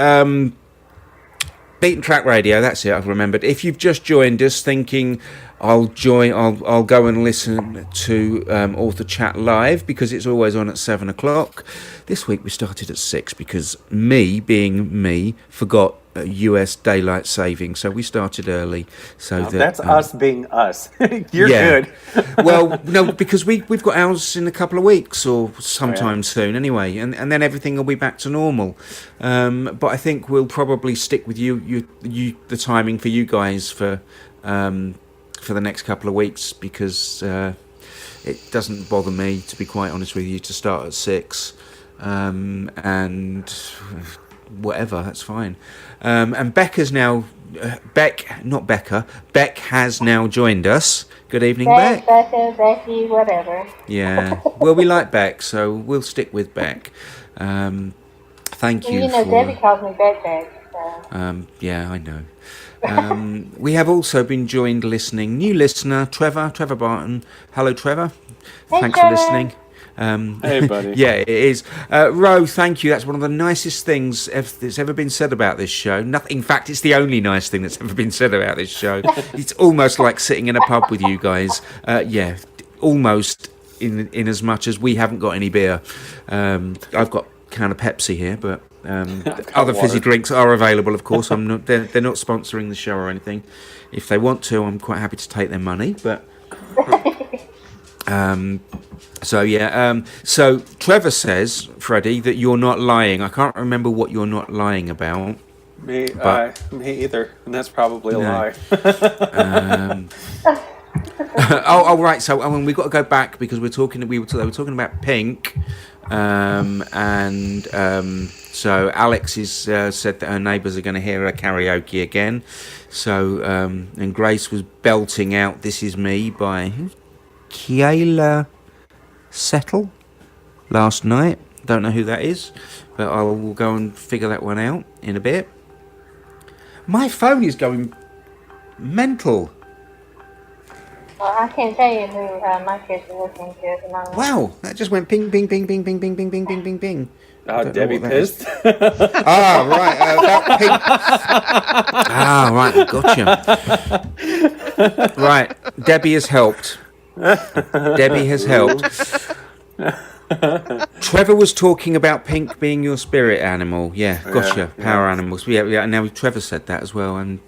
Beaten Track Radio. That's it. I've remembered. If you've just joined us, thinking I'll go and listen to Author Chat live because it's always on at 7:00. This week we started at 6 because me, being me, forgot US daylight saving, so we started early. So That's us being us. You're good. Well, no, because we've got ours in a couple of weeks or sometime soon anyway, and then everything will be back to normal. But I think we'll probably stick with you the timing for you guys for the next couple of weeks because it doesn't bother me, to be quite honest with you, to start at 6 and whatever, that's fine. And Becca's now Beck has now joined us. Good evening, Beck. Becca, Becky, whatever. Yeah, well, we like Beck, so we'll stick with Beck. Thank you for Debbie calls me Beck, so. yeah, I know. We have also been joined new listener, Trevor Barton. Hello, Trevor. Hey, Thanks Trevor. for listening. Hey, buddy. Yeah, it is. Ro, thank you. That's one of the nicest things that's ever been said about this show. In fact, it's the only nice thing that's ever been said about this show. It's almost like sitting in a pub with you guys. Yeah, almost in as much as we haven't got any beer. I've got a can of Pepsi here, but other fizzy water. drinks are available, of course. They're not sponsoring the show or anything. If they want to, I'm quite happy to take their money, but... So Trevor says, Freddie, that you're not lying. I can't remember what you're not lying about. Me either, and that's probably a No. lie. Oh, right. So we've got to go back because they were talking about Pink, so Alex is said that her neighbours are going to hear her karaoke again. So and Grace was belting out "This Is Me" by Kayla Settle last night. Don't know who that is, but I will go and figure that one out in a bit. My phone is going mental. Well, I can't tell you who my kids are listening to at the moment. Wow, that just went ping, ping, ping, ping, ping, ping, ping, ping, ping, ping, ping. I don't know Debbie what that is. pissed. Ah, right, that ping. Ah, right, gotcha. Right, Debbie has helped. Debbie has helped. Trevor was talking about pink being your spirit animal. Yeah, gotcha. Yeah, Power yeah. animals. Yeah. Now Trevor said that as well, and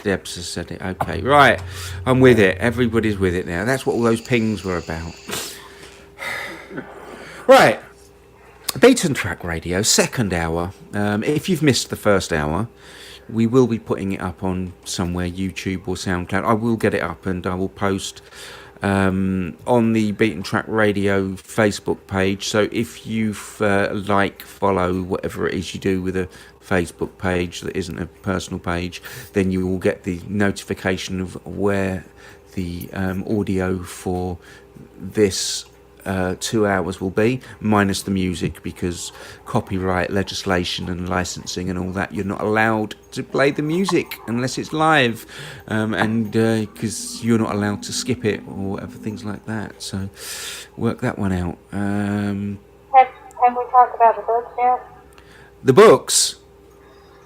Debs has said it. Okay, right. I'm with it. Everybody's with it now. That's what all those pings were about. Right. Beaten Track Radio, second hour. If you've missed the first hour, we will be putting it up on somewhere, YouTube or SoundCloud. I will get it up and I will post on the Beaten Track Radio Facebook page. So if you follow, whatever it is you do with a Facebook page that isn't a personal page, then you will get the notification of where the audio for this 2 hours will be, minus the music, because copyright legislation and licensing and all that, you're not allowed to play the music unless it's live, and because you're not allowed to skip it or whatever, things like that. So work that one out. Have we talked about the books yet? The books.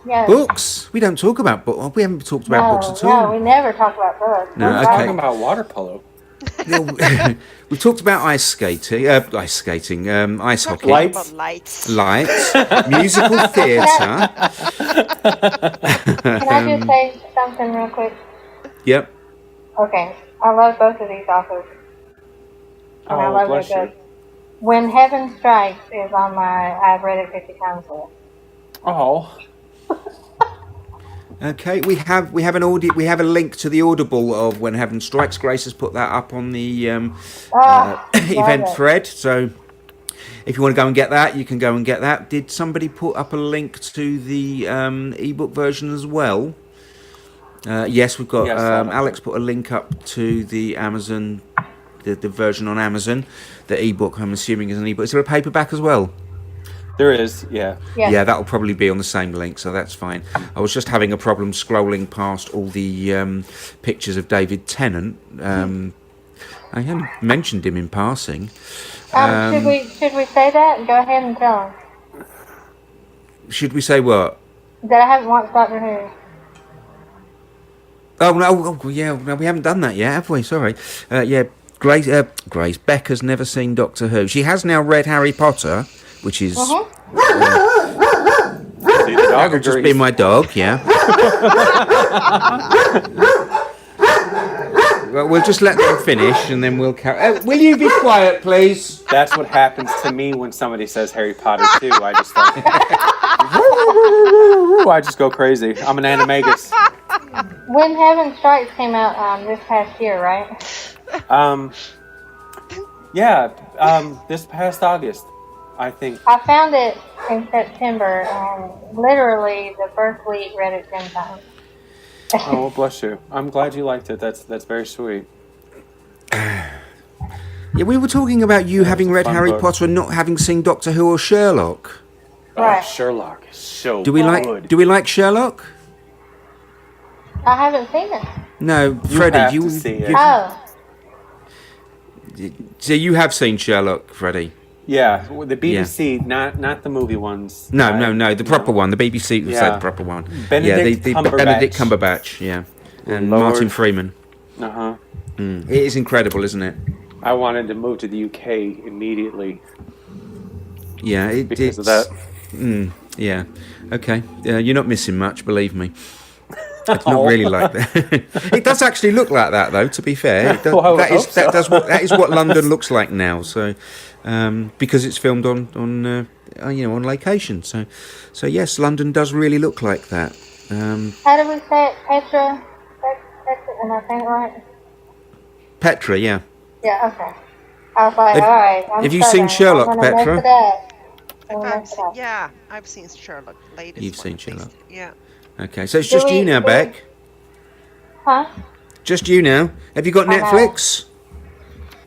Yes. Books? We don't talk about books. We haven't talked about books at all. No, we never talk about books. No, We're okay. talking about water polo. We've talked about ice skating, ice hockey, Lights. About lights. musical theatre. Can I just say something real quick? Yep. Okay, I love both of these authors. And I Oh, love bless their you. books. When Heaven Strikes is on my I've read it 50 times list. Oh. Okay, we have an audio. We have a link to the Audible of When Heaven Strikes. Grace has put that up on the event it. thread. So if you want to go and get that, you can go and get that. Did somebody put up a link to the ebook version as well? Yes, we've got. Yes, Alex put a link up to the Amazon, the version on Amazon. The ebook, I'm assuming, is an ebook. Is there a paperback as well? There is, yeah. Yes. Yeah, that'll probably be on the same link, so that's fine. I was just having a problem scrolling past all the pictures of David Tennant. I hadn't mentioned him in passing. Should we say that? Go ahead and tell him. Should we say what? That I haven't watched Doctor Who. Oh no! Oh, yeah, no, we haven't done that yet, have we? Sorry. Yeah, Grace. Becca's never seen Doctor Who. She has now read Harry Potter, which is See, the dog that'll just be agrees. my dog. Yeah. Well, we'll just let them finish, and then we'll carry. Will you be quiet, please? That's what happens to me when somebody says Harry Potter too. I just start. I just go crazy. I'm an animagus. When Heaven Strikes came out this past year, right? This past August, I think. I found it in September, and literally the first week read it 10 times. Oh, well, bless you. I'm glad you liked it. That's very sweet. Yeah, we were talking about you having it's a read fun Harry book. Potter and not having seen Doctor Who or Sherlock. Right. Oh, Sherlock is so Do we good. like Sherlock? I haven't seen it. No, You Freddie. have to see it. So you have seen Sherlock, Freddie? Yeah, the BBC, not the movie ones. No, the proper one. The BBC was Yeah. the proper one. Benedict Cumberbatch. Benedict Cumberbatch, yeah. And Lord. Martin Freeman. Uh-huh. It is incredible, isn't it? I wanted to move to the UK immediately Yeah, because of that. Yeah, okay. You're not missing much, believe me. It's not really like that. It does actually look like that, though. To be fair, it does, Well, I hope so. that is what London looks like now. So, because it's filmed on location. So yes, London does really look like that. How do we say it? Petra? Am I saying it right? Petra, yeah. Yeah, okay. I was like, alright. have you seen Sherlock, Petra? I've seen Sherlock. Latest. You've one, seen at least. Sherlock. Yeah. Okay, so it's just you now, Beck. Huh? Just you now. Have you got I know. Netflix?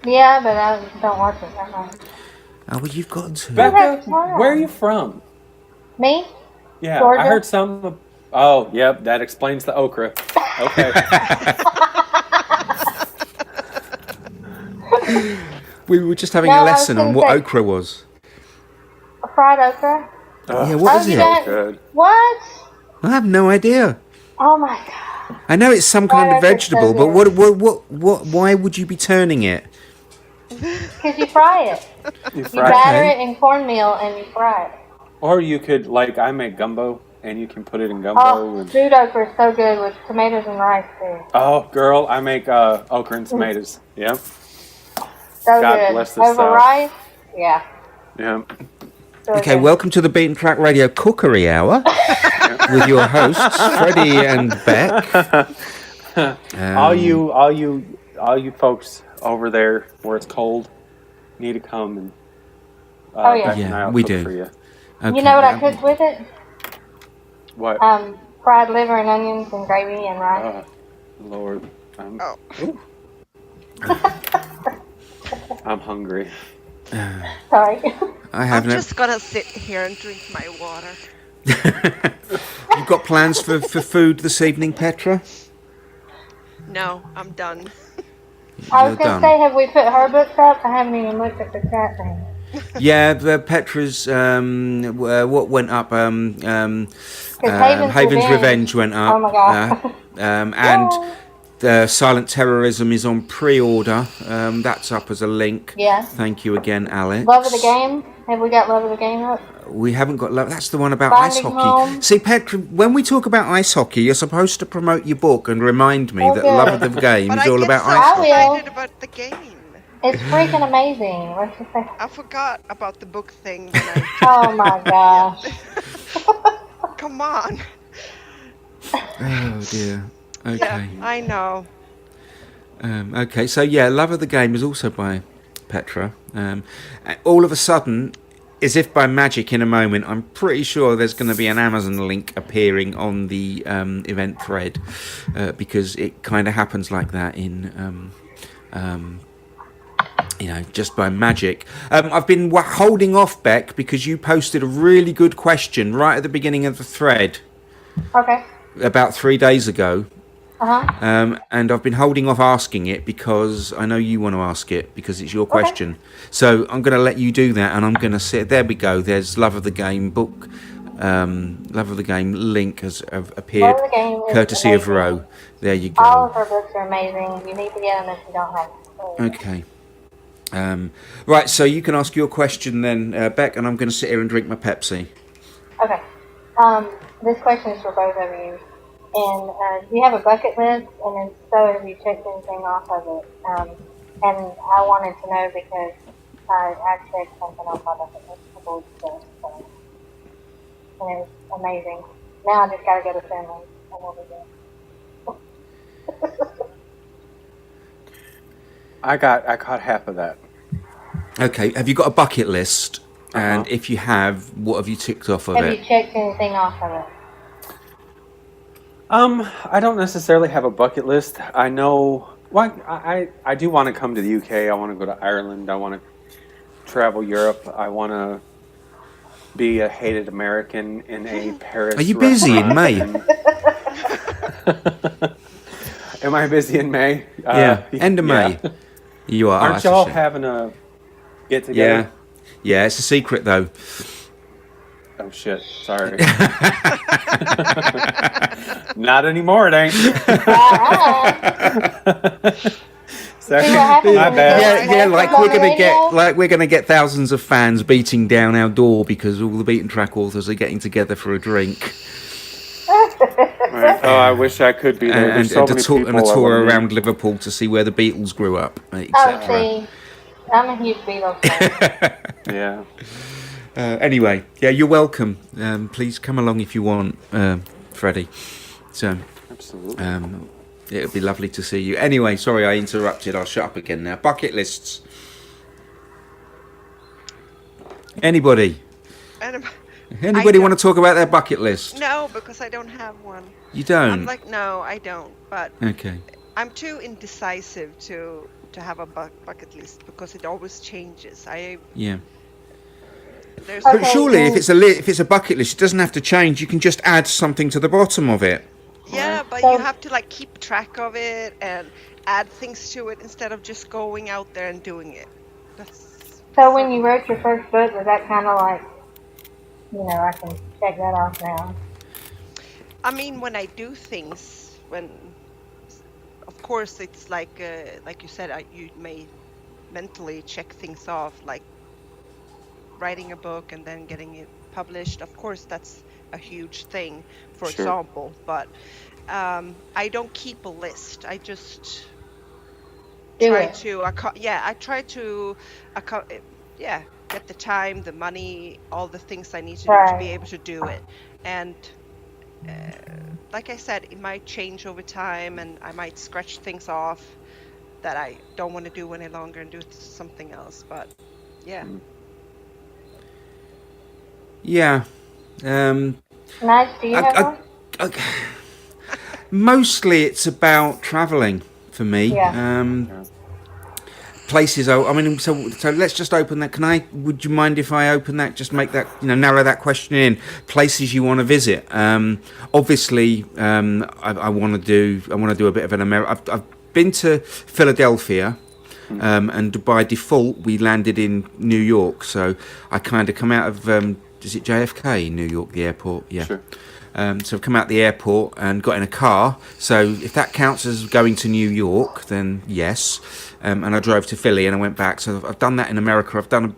Yeah, but I don't watch it that much. Oh, well, you've got to. Becca, Wow. where are you from? Me? Yeah, Georgia. I heard some. Oh, yep, that explains the okra. Okay. We were just having No, a I was lesson on gonna what say- okra was. Fried okra? Yeah, what is you it? don't- Good. What? I have no idea. Oh my god. I know it's some kind of Fried okra vegetable, so but what? Why would you be turning it Because you fry it. You You fry batter Okay. it in cornmeal and you fry it. Or you could, like, I make gumbo, and you can put it in gumbo. Oh, And, stewed okra is so good with tomatoes and rice too. oh, girl, I make okra and tomatoes. Yep. So God good. bless the Over South. rice, yeah. Yep. So Okay, good. welcome to the Beaten Track Radio Cookery Hour with your hosts Freddie and Beck. all you folks over there where it's cold need to come and Oh, yeah. Beck and Yeah, I'll we cook do. for you. Okay, You know what I cooked with it? What? Fried liver and onions and gravy and rice. Lord, Oh, I'm hungry. Sorry. I have I'm no. just gonna sit here and drink my water. You've got plans for food this evening, Petra? No, I'm done. I You're was going done. to say, have we put her books up? I haven't even looked at the chat thing. Yeah, Petra's what went up? Haven's Revenge went up. Oh my God. And Silent Terrorism is on pre-order. That's up as a link. Yeah. Thank you again, Alex. Love of the Game? Have we got Love of the Game up? We haven't got love. That's the one about Finding ice hockey. Home. See, Petra, when we talk about ice hockey, you're supposed to promote your book and remind me that Okay. Love of the Game But is I all get about so ice I hockey. will. excited about the game. It's freaking amazing. Let's just say, I forgot about the book thing. When I, oh my gosh. come on. Oh dear. Okay. Yeah, I know. Okay, so yeah, Love of the Game is also by Petra. All of a sudden, as if by magic in a moment, I'm pretty sure there's going to be an Amazon link appearing on the event thread because it kind of happens like that in, just by magic. I've been holding off, Beck, because you posted a really good question right at the beginning of the thread Okay. about 3 days ago. Uh-huh. And I've been holding off asking it because I know you want to ask it because it's your question. So I'm going to let you do that, and I'm going to sit. There we go. There's Love of the Game book. Love of the Game link has appeared, Love of the Game is courtesy of amazing. Roe. There you All go. of her books are amazing. You need to get them if you don't have them. Okay. Right. So you can ask your question then, Beck, and I'm going to sit here and drink my Pepsi. Okay. This question is for both of you. And do you have a bucket list? And then so have you checked anything off of it? And I wanted to know because I checked something off my bucket list a couple weeks ago. So, and it was amazing. Now I just got to go to Finland and we'll be good. I caught half of that. Okay. Have you got a bucket list? And if you have, what have you ticked off of Have it? you checked anything off of it? I don't necessarily have a bucket list. I know. Well, I do want to come to the UK. I want to go to Ireland. I want to travel Europe. I want to be a hated American in a Paris. Are you busy in May? Am I busy in May? Yeah, end of May. Yeah. You are. Aren't y'all having a get together? Yeah. It's a secret though. Oh shit! Sorry. Not anymore. It ain't. Sorry. See what happens My when we bad. go Yeah, on like the we're gonna get thousands of fans beating down our door because all the Beaten Track authors are getting together for a drink Right. Oh, I wish I could be there. and There's so a many tour, people and a I tour wanna meet. around Liverpool to see where the Beatles grew up, Oh, etc. see, I'm a huge Beatles fan. Yeah. Anyway, yeah, you're welcome. Please come along if you want, Freddie. So. Absolutely. It would be lovely to see you. Anyway, sorry I interrupted. I'll shut up again now. Bucket lists. Anybody? Anybody want to talk about their bucket list? No, because I don't have one. You don't? I'm like, no, I don't. But Okay. I'm too indecisive to have a bucket list because it always changes. Yeah. There's But Okay, surely, well- if it's a bucket list, it doesn't have to change. You can just add something to the bottom of it. yeah, but So- you have to like keep track of it and add things to it instead of just going out there and doing it. That's So when you wrote your first book, was that kind of like, I can check that off now? I mean, when I do things, of course it's like you said, you may mentally check things off, like writing a book and then getting it published. Of course, that's a huge thing, for Sure. example, but I don't keep a list. I just Do try it. to, I try to, yeah, get the time, the money, all the things I need to do to be Right. able to do it. And like I said, it might change over time, and I might scratch things off that I don't want to do any longer and do something else. But yeah, Yeah. Nice. Do you have one? I, mostly it's about travelling for me. Yeah. Places. I mean, so let's just open that. Would you mind if I open that? Just make that, narrow that question in. Places you want to visit. Obviously, I want to do a bit of an America. I've been to Philadelphia. And by default, we landed in New York. So I kind of come out of, is it JFK, New York, the airport? Yeah. Sure. So I've come out the airport and got in a car. So if that counts as going to New York, then yes. And I drove to Philly and I went back. So I've done that in America. I've done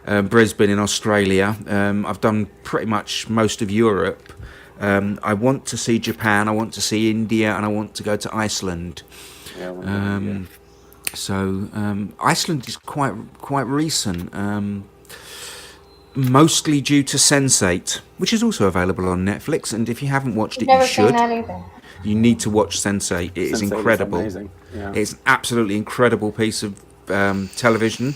Brisbane in Australia. I've done pretty much most of Europe. I want to see Japan. I want to see India, and I want to go to Iceland. Yeah. Well, So Iceland is quite recent, mostly due to Sense8, which is also available on Netflix. And if you haven't watched it, Never you seen should. that either. You need to watch Sense8. It is Sense8 is incredible. amazing. Yeah. It's an absolutely incredible piece of television.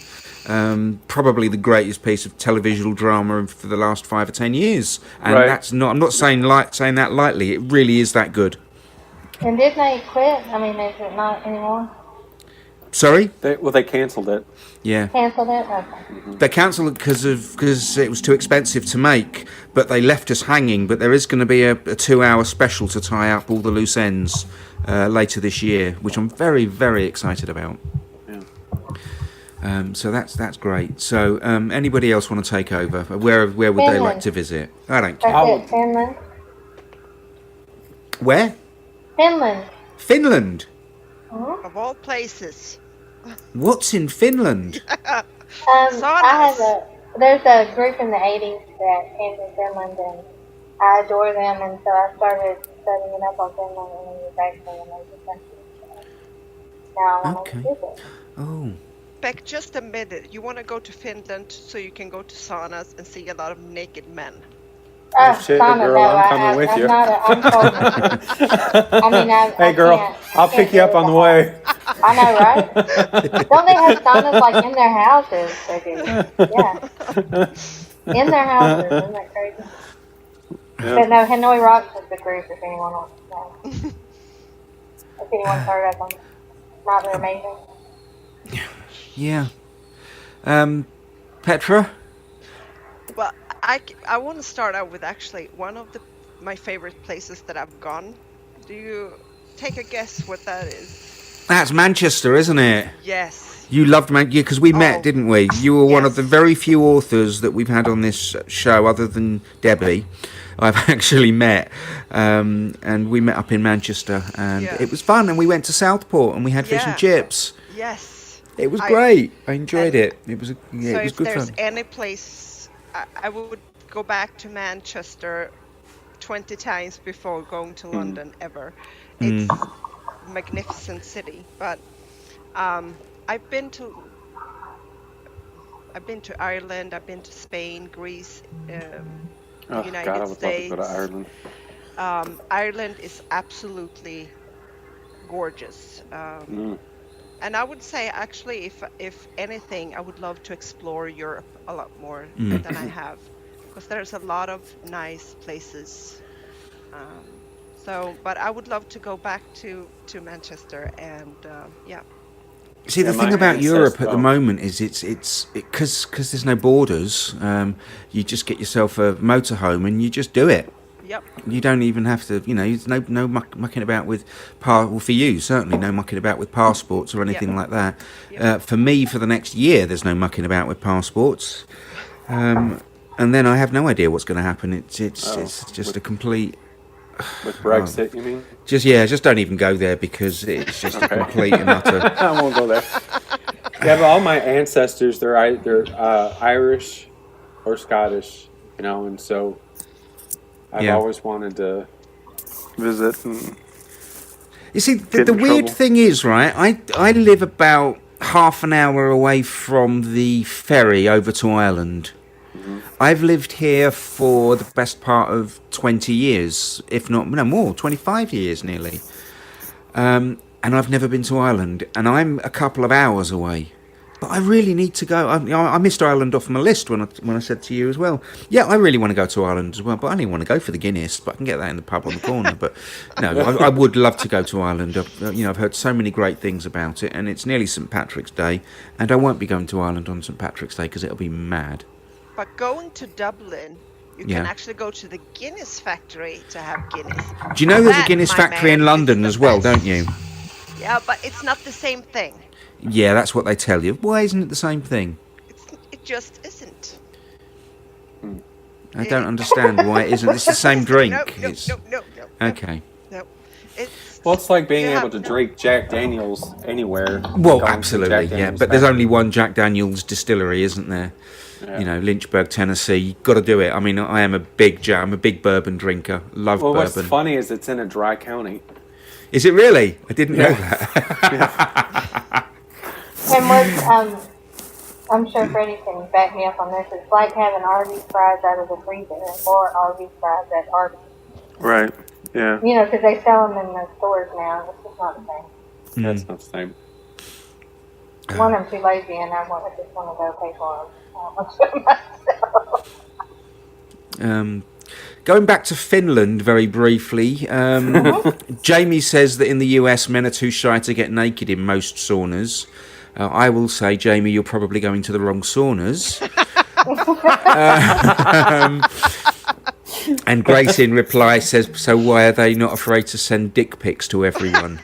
Probably the greatest piece of televisual drama for the last 5 or 10 years. And Right. that's not. I'm not saying that lightly. It really is that good. And didn't they quit? I mean, is it not anymore? Sorry. They canceled it. Yeah. Canceled it? Okay. They cancelled it because it was too expensive to make, but they left us hanging. But there is going to be a 2-hour special to tie up all the loose ends later this year, which I'm very, very excited about. Yeah. So that's great. So anybody else want to take over? Where would they like Finland. to visit? I don't That's care. it. Finland. Where? Finland. Finland. of all places. What's in Finland? There's a group in the 80s that came to Finland, and I adore them, and so I started studying up on Finland, and it was actually an amazing country. So now I want to Okay. visit. Oh. Beck, just admit it. You want to go to Finland so you can go to saunas and see a lot of naked men. Shit, Sauna, girl, no, I'm coming with you. I'm cold. I mean, Hey, girl, I'll pick you up on the way. I know, right? Don't they have saunas like in their houses? They do. Yeah. In their houses. Isn't that crazy? But no, Hanoi Rocks is the group if anyone wants to know. If anyone's heard of them. Not they're amazing. Yeah. Petra? Well, I want to start out with actually one of my favorite places that I've gone. Do you take a guess what that is? That's Manchester, isn't it? Yes. You loved Manchester because we met, didn't we? You were one of Yes. the very few authors that we've had on this show, other than Debbie. I've actually met, and we met up in Manchester, and Yeah. it was fun. And we went to Southport, and we had fish and Yeah. chips. Yes. It was great. I enjoyed and it. It was So it was if good there's fun. any place, I would go back to Manchester 20 times before going to London ever. It's a magnificent city, but I've been to Ireland, I've been to Spain, Greece, Oh, United God, I would love to States. go to Ireland. Ireland is absolutely gorgeous. And I would say, actually, if anything, I would love to explore Europe a lot more than I have, because there's a lot of nice places. But I would love to go back to Manchester, and yeah. See, the Yeah, thing my about Europe at the ancestor- moment is it's because there's no borders. You just get yourself a motorhome and you just do it. Yep. You don't even have to, there's no mucking about with, well, for you, certainly no mucking about with passports or anything like that. For me, for the next year, there's no mucking about with passports. And then I have no idea what's going to happen. It's just a complete, With Brexit, you mean? just don't even go there because it's just a complete and utter. I won't go there. Yeah, but all my ancestors, they're Irish or Scottish, and so I've always wanted to visit. And you see, the weird thing is, right? I live about half an hour away from the ferry over to Ireland. Mm-hmm. I've lived here for the best part of 20 years, if not more, 25 years nearly. And I've never been to Ireland, and I'm a couple of hours away. But I really need to go. I missed Ireland off my list when I said to you as well. Yeah, I really want to go to Ireland as well, but I only want to go for the Guinness. But I can get that in the pub on the corner. But no, I would love to go to Ireland. I've heard so many great things about it, and it's nearly St Patrick's Day, and I won't be going to Ireland on St Patrick's Day because it'll be mad. But going to Dublin, you can actually go to the Guinness factory to have Guinness. Do you know there's a Guinness factory in London as well, don't you? Yeah, but it's not the same thing. Yeah, that's what they tell you. Why isn't it the same thing? It just isn't. I don't understand why it isn't. It's the same drink. No. Okay. No. It's like being able to drink Jack Daniels anywhere. Well, absolutely, yeah. But there's only one Jack Daniels distillery, isn't there? Yeah. Lynchburg, Tennessee. You've got to do it. I mean, I'm a big bourbon drinker. Love bourbon. What's funny is it's in a dry county. Is it really? I didn't know that. And I'm sure Freddie can back me up on this. It's like having Arby's fries out of the freezer or Arby's fries at Arby's. Right. Yeah. Because they sell them in the stores now. It's just not the same. That's not the same. One, I'm too lazy, and I just want to go pay for them. myself. Going back to Finland very briefly, Jamie says that in the US men are too shy to get naked in most saunas. I will say, Jamie, you're probably going to the wrong saunas. And Grace in reply says, so why are they not afraid to send dick pics to everyone?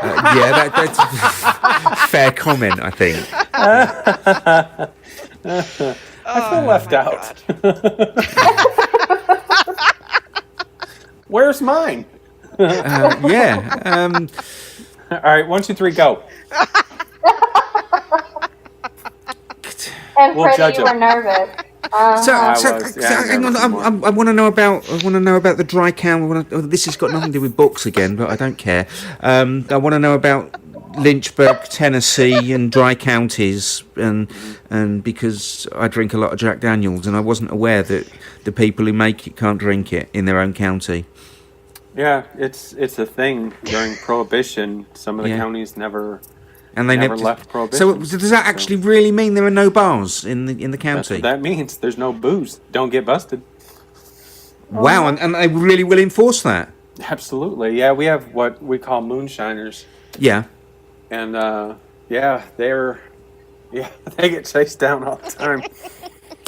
That's a fair comment, I think. I feel left out. Where's mine? Yeah. All right, 1, 2, 3, go. And Freddie, you were nervous. Hang on. I want to know about the dry county. This has got nothing to do with books again, but I don't care. I want to know about Lynchburg, Tennessee, and dry counties, and because I drink a lot of Jack Daniels, and I wasn't aware that the people who make it can't drink it in their own county. Yeah, it's a thing during Prohibition. Some of the counties never. And they never left Prohibition. So does that actually really mean there are no bars in the county? That's what that means. There's no booze. Don't get busted. Wow, and they really will enforce that? Absolutely. Yeah, we have what we call moonshiners. Yeah. And they get chased down all the time.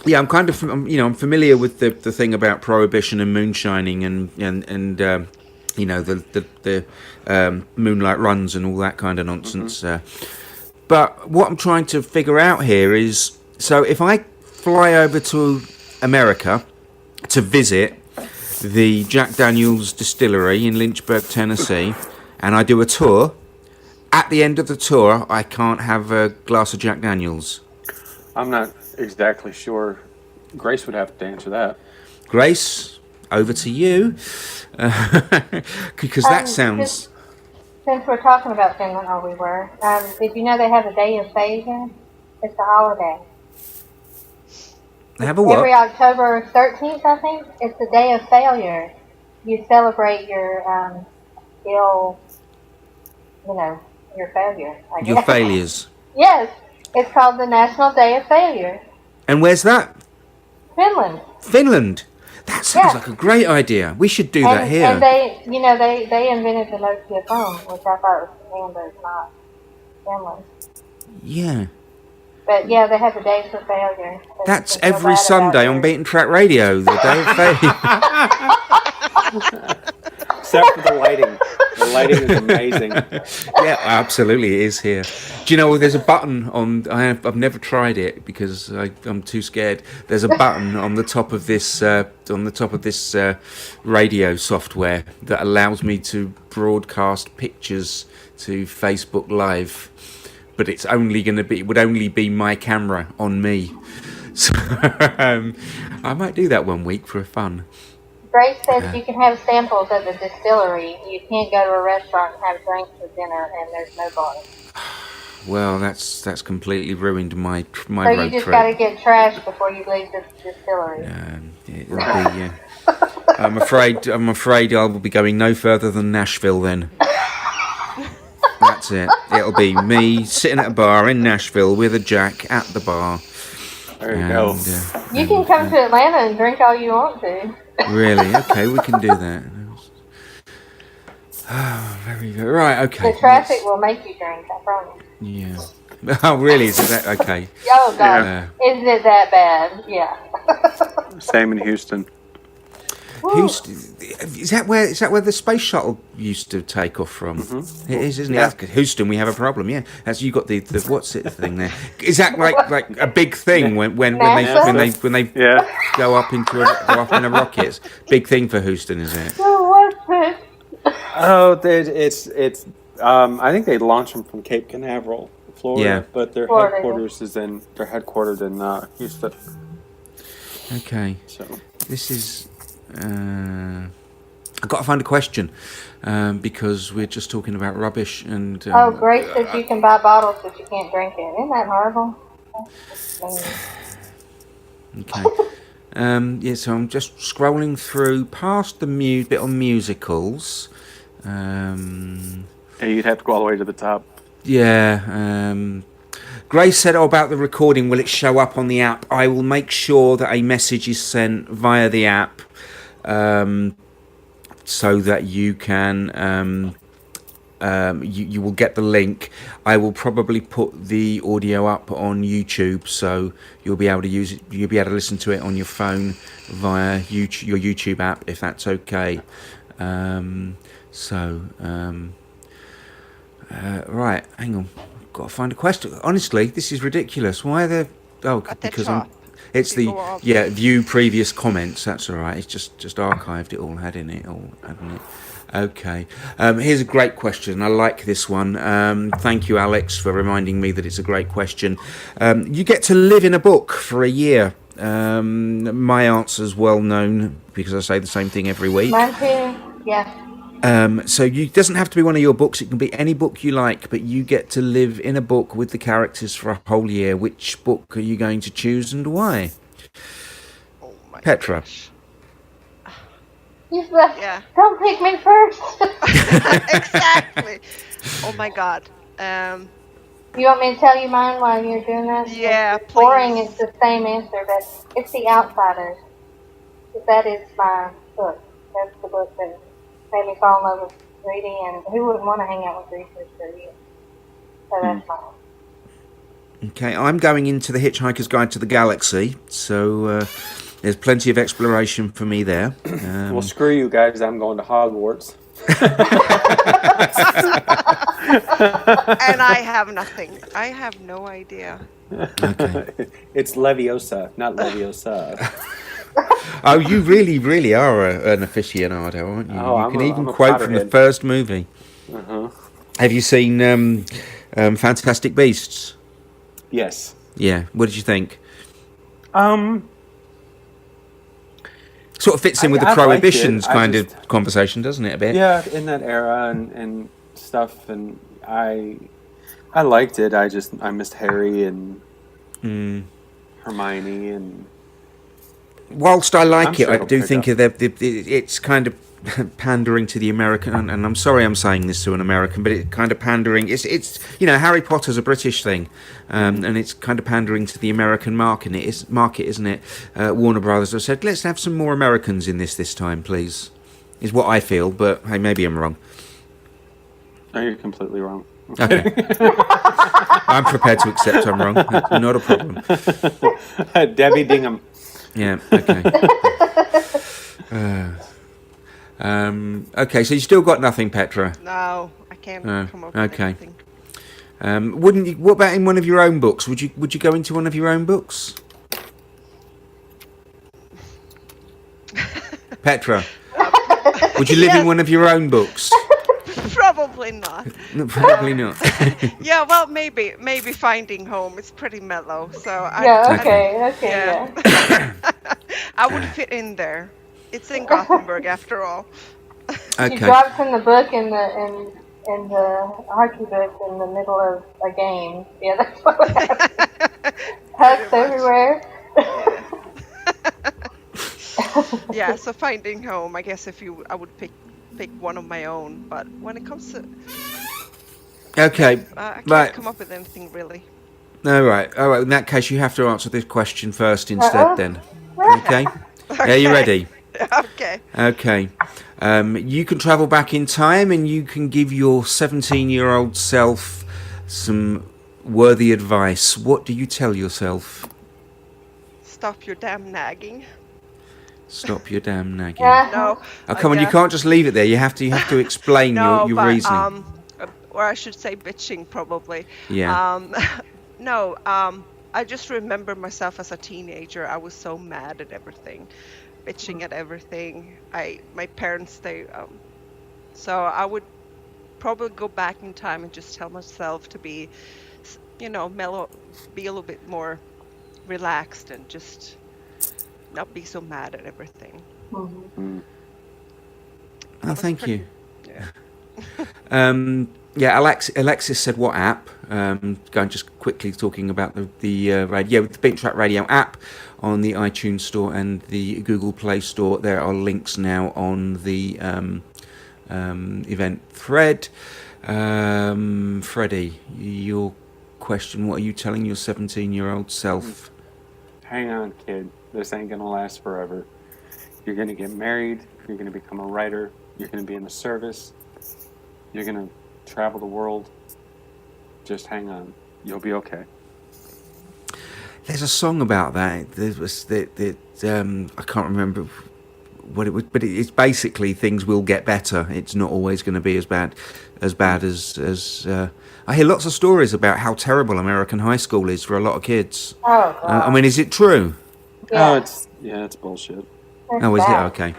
Yeah, I'm kind of I'm familiar with the thing about prohibition and moonshining and the moonlight runs and all that kind of nonsense. But what I'm trying to figure out here is, so if I fly over to America to visit the Jack Daniels distillery in Lynchburg, Tennessee, and I do a tour, at the end of the tour, I can't have a glass of Jack Daniels. I'm not exactly sure. Grace would have to answer that. Grace, over to you. Because that sounds... Since we're talking about Finland, did you know they have a day of failure? It's a holiday. They have a what? Every October 13th, I think, it's the day of failure. You celebrate your your failure, I guess. Your failures. Yes, it's called the National Day of Failure. And where's that? Finland. Finland. That sounds like a great idea. We should do that here. And they invented the Nokia phone, which I thought was Finland, not Finland. Yeah. But yeah, they have a day for failure. That's every Sunday on Beaten Track Radio, the day of failure. Except for the lighting. The lighting is amazing. Yeah, absolutely, it is here. Do you know there's a button on? I've never tried it because I'm too scared. There's a button on the top of this radio software that allows me to broadcast pictures to Facebook Live. but it's only going to be, it would only be my camera on me. So I might do that one week for fun. Grace says you can have samples at the distillery. You can't go to a restaurant and have drinks for dinner, and there's no bar. Well, that's completely ruined my So road you just trip. got to get trashed before you leave the distillery. It'll be. I'm afraid I will be going no further than Nashville then. That's it. It'll be me sitting at a bar in Nashville with a Jack at the bar. There you go. You can come to Atlanta and drink all you want to. Really? Okay, we can do that. Oh, very good. Right, okay. The traffic will make you drink, I promise. Yeah. Oh, really? Is it that? Okay. Oh, God. Isn't it that bad? Yeah. Same in Houston. Houston, is that where the space shuttle used to take off from? Mm-hmm. It is, isn't it? Yeah. Houston, we have a problem. Yeah, as you got the what's it thing there? Is that like a big thing when they go up in a rocket? Big thing for Houston, is it? So what's it? Oh, it's. I think they launched them from Cape Canaveral, Florida, but their headquarters is they're headquartered in Houston. Okay. So this is. I've got to find a question because we're just talking about rubbish and. Grace says you can buy bottles, but you can't drink it. Isn't that horrible? Okay. Yeah, so I'm just scrolling through past the bit on musicals. you'd have to go all the way to the top. Yeah. Grace said, about the recording, will it show up on the app? I will make sure that a message is sent via the app so that you can you will get the link. I will probably put the audio up on YouTube, so you'll be able to use it. You'll be able to listen to it on your phone via YouTube, your YouTube app, if that's okay. Right, hang on. I've got to find a question. Honestly, this is ridiculous. Why are there? Oh, because it's view previous comments. That's all right. It's just archived it all, hadn't it? Okay. Here's a great question. I like this one. Thank you, Alex, for reminding me that it's a great question. You get to live in a book for a year. My answer's well known because I say the same thing every week. Mine too. Yeah. So it doesn't have to be one of your books. It can be any book you like, but you get to live in a book with the characters for a whole year. Which book are you going to choose and why? Oh my Petra. gosh. Yeah. Don't pick me first. Exactly. Oh my God. You want me to tell you mine while you're doing that? Yeah, it's boring. It's the same answer, but it's The Outsiders. That is my book. That's the book that made me fall in love with reading, and who wouldn't want to hang out with research for a year? So that's mine. Okay, I'm going into The Hitchhiker's Guide to the Galaxy, so there's plenty of exploration for me there. Well, screw you guys. I'm going to Hogwarts. And I have nothing. I have no idea. Okay. It's Leviosa, not Leviosa. Oh, you really, really are an aficionado, aren't you? You can even quote from the first movie. Uh-huh. Have you seen Fantastic Beasts? Yes. Yeah. What did you think? Sort of fits in with the Prohibitions kind of conversation, doesn't it, a bit? Yeah, in that era and stuff, and I liked it. I missed Harry and Hermione, and whilst I like it, I do think it's kind of pandering to the American, and I'm sorry I'm saying this to an American, but it's kind of pandering. It's Harry Potter's a British thing, and it's kind of pandering to the American market, isn't it? Warner Brothers have said, let's have some more Americans in this time, please. Is what I feel, but hey, maybe I'm wrong. No, you're completely wrong. Okay. I'm prepared to accept I'm wrong. That's not a problem. Debbie Dingham. Yeah, okay. Okay, so you still got nothing, Petra? No, I can't come up with anything. Wouldn't you? What about in one of your own books? Would you go into one of your own books? Petra, would you live in one of your own books? Probably not. No, probably not. Yeah, well, maybe Finding Home. It's pretty mellow, so Yeah, I okay, yeah. yeah. I would fit in there. It's in Gothenburg after all. She Okay. drops in the book in the hockey book in the middle of a game. Yeah, that's what would happen. Hugs much. everywhere. Yeah. Yeah, so Finding Home, I guess I would pick one of my own, but when it comes to Okay. I can't Right. come up with anything really. All right. All right. In that case, you have to answer this question first instead. Uh-oh. Then. Okay. Are you ready? Okay. Okay. You can travel back in time and you can give your 17-year-old self some worthy advice. What do you tell yourself? Stop your damn nagging. Stop your damn nagging. No. Oh, come on, you yeah. can't just leave it there. You have to explain No, your but reasoning. or I should say bitching probably. Yeah. No, I just remember myself as a teenager. I was so mad at everything, bitching at everything. My parents, so I would probably go back in time and just tell myself to be, mellow, be a little bit more relaxed and just not be so mad at everything. Mhm. Oh, thank you. Yeah. Yeah, Alexis said what app? Going just quickly talking about the radio, the Beat Track Radio app on the iTunes Store and the Google Play Store. There are links now on the event thread. Freddie, your question: what are you telling your 17-year-old self? Hang on, kid. This ain't gonna last forever. You're gonna get married. You're gonna become a writer. You're gonna be in the service. You're gonna travel the world. Just hang on. You'll be okay. There's a song about that. There was I can't remember what it was, but it's basically things will get better. It's not always going to be as bad as. I hear lots of stories about how terrible American high school is for a lot of kids. Oh, God. I mean, is it true? Yeah. Oh, it's bullshit. It's Oh, is it? bad. Okay.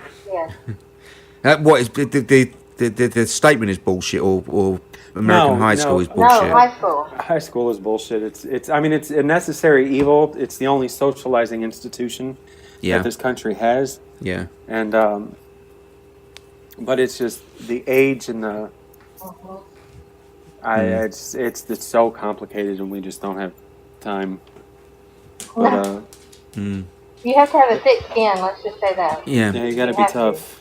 Yeah. What is the statement is bullshit, or American high school is No, bullshit? high school. High school is bullshit. It's a necessary evil. It's the only socializing institution Yeah, that this country has. yeah. And but it's just the age and the it's so complicated, and we just don't have time. But You have to have a thick skin, let's just say that. Yeah. yeah, you got to You be have to. tough.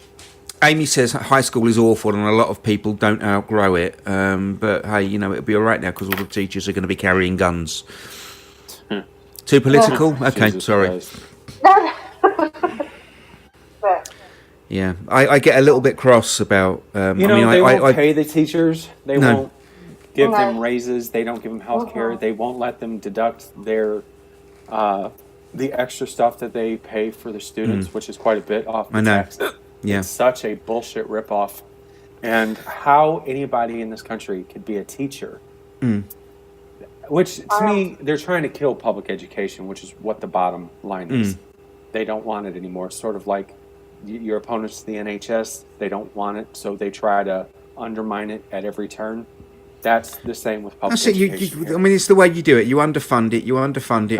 Amy says high school is awful and a lot of people don't outgrow it. But hey, it'll be all right now because all the teachers are going to be carrying guns. Too political? Okay, Jesus sorry. Christ. But Yeah, I get a little bit cross about. They won't pay the teachers. They No. won't give them No. raises. They don't give them health care. They won't let them deduct their the extra stuff that they pay for the students, which is quite a bit off the I know. tax. Yeah. It's such a bullshit ripoff. And how anybody in this country could be a teacher, which to me, they're trying to kill public education, which is what the bottom line is. They don't want it anymore. It's sort of like your opponents, the NHS, they don't want it, so they try to undermine it at every turn. That's the same with public That's it. education. I mean, it's the way you do it. You underfund it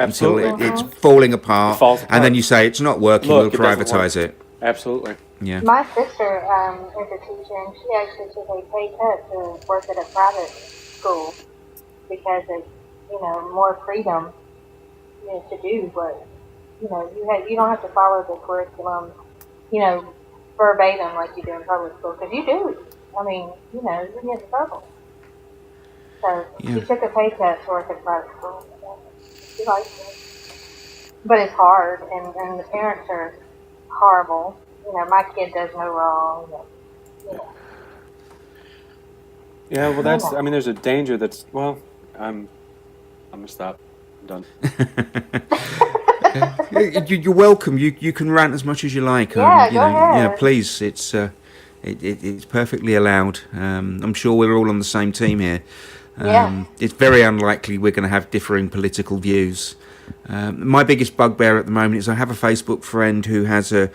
Absolutely. until it's falling apart, It falls apart. and then you say it's not working. Look, We'll it doesn't privatise work. it. Absolutely. Yeah. my sister is a teacher, and she actually took a pay cut to work at a private school because it's, more freedom, to do what, you don't have to follow the curriculum, verbatim like you do in public school, because you do. I mean, you get in trouble. So Yeah. she took a pay cut to work at private school. She likes it. But it's hard, and the parents are horrible. My kid does no wrong. Yeah, well, there's a danger that's, I'm going to stop. I'm done. You're welcome. You can rant as much as you like. Yeah, go ahead. Please. It's perfectly allowed. I'm sure we're all on the same team here. Yeah. It's very unlikely we're going to have differing political views. My biggest bugbear at the moment is I have a Facebook friend who has a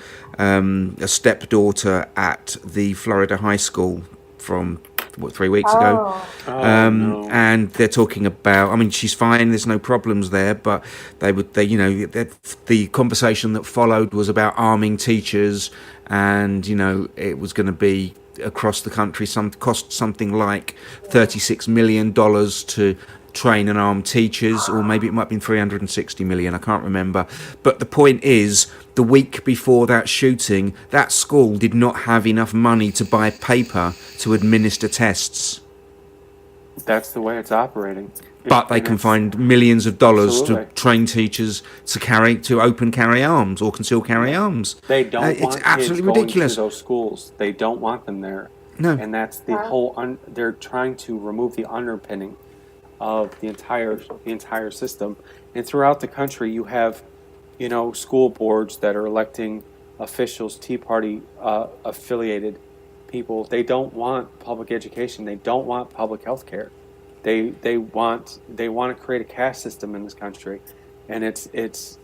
stepdaughter at the Florida high school from 3 weeks ago. Oh, no. And they're talking about. I mean, she's fine. There's no problems there. But the conversation that followed was about arming teachers, and it was going to be across the country. Cost something like $36 million to train and arm teachers, or maybe it might have been 360 million. I can't remember. But the point is, the week before that shooting, that school did not have enough money to buy paper to administer tests. That's the way it's operating. But they And can it's- find millions of dollars Absolutely. to train teachers to open carry arms or conceal carry arms. They don't want It's kids absolutely going ridiculous. to those schools. They don't want them there. No. And that's the whole. They're trying to remove the underpinning of the entire system. And throughout the country, you have, school boards that are electing officials, Tea Party affiliated people. They don't want public education. They don't want public health care. They want to create a caste system in this country, and it's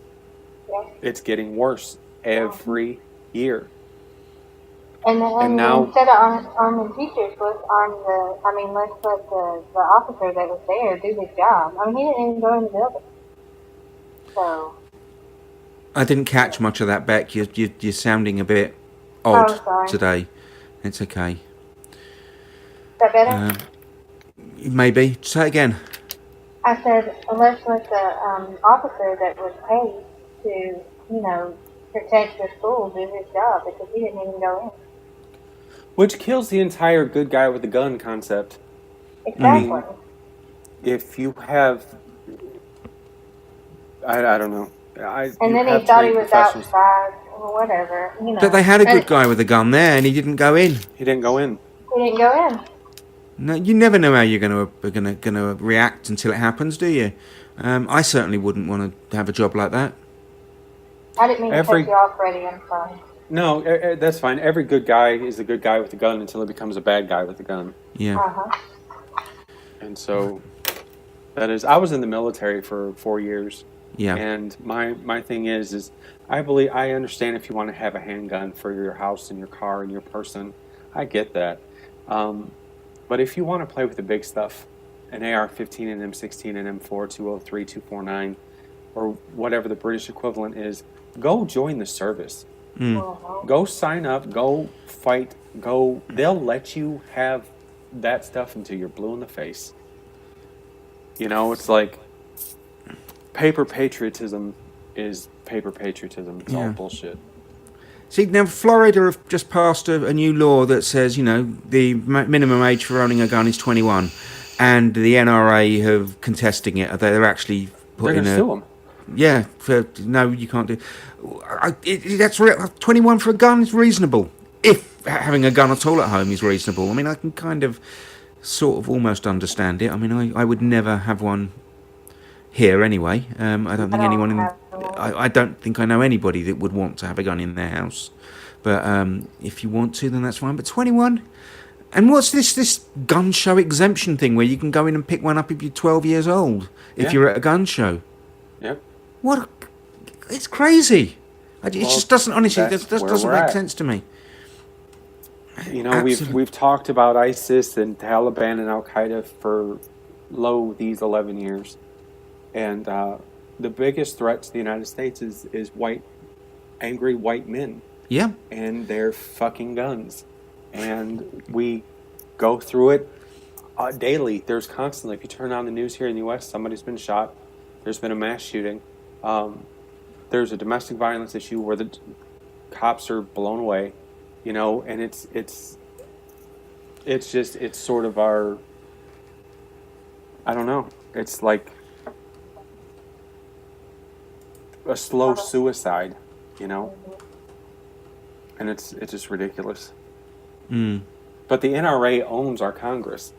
getting worse every year. And now- instead of arming teachers, let's let the officer that was there do his job. I mean, he didn't even go in the building. So, I didn't catch much of that, Beck. You're sounding a bit odd sorry. today. It's okay. is that better? Maybe. Say it again. I said, let's let the officer that was paid to, protect the school do his job, because he didn't even go in. Which kills the entire good guy with the gun concept. Exactly. If you have, I don't know. And then he thought he was outside or whatever, But they had a good guy with a gun there, and he didn't go in. He didn't go in. He didn't go in. No, you never know how you're going to react until it happens, do you? I certainly wouldn't want to have a job like that. I didn't mean to cut you off, Freddie. I'm sorry. No, that's fine. Every good guy is a good guy with a gun until he becomes a bad guy with a gun. Yeah. Uh-huh. And so that is. I was in the military for 4 years. Yeah. And my thing is I understand if you want to have a handgun for your house and your car and your person. I get that. But if you want to play with the big stuff, an AR-15, an M16, an M4, 203, 249, or whatever the British equivalent is, go join the service. Go sign up, go fight, they'll let you have that stuff until you're blue in the face. It's like paper patriotism is paper patriotism. It's all bullshit. See, now Florida have just passed a new law that says, the minimum age for owning a gun is 21, and the NRA have contesting it. They're actually putting They're going to sue them. Yeah, no, you can't do. That's 21 for a gun is reasonable. If having a gun at all at home is reasonable, I mean, I can kind of, sort of, almost understand it. I mean, I would never have one here anyway. I don't think anyone in. I don't think I know anybody that would want to have a gun in their house. But if you want to, then that's fine. But 21. And what's this gun show exemption thing where you can go in and pick one up if you're 12 years old if you're at a gun show? Yep. What? It's crazy. It just doesn't, honestly, that's it just where doesn't we're make at. sense to me. We've talked about ISIS and Taliban and Al Qaeda for these 11 years, and the biggest threat to the United States is angry white men. Yeah. And their fucking guns, and we go through it daily. There's constantly, if you turn on the news here in the U.S., somebody's been shot. There's been a mass shooting. There's a domestic violence issue where the cops are blown away, and it's sort of our, I don't know, it's like a slow suicide, and it's just ridiculous. But the NRA owns our Congress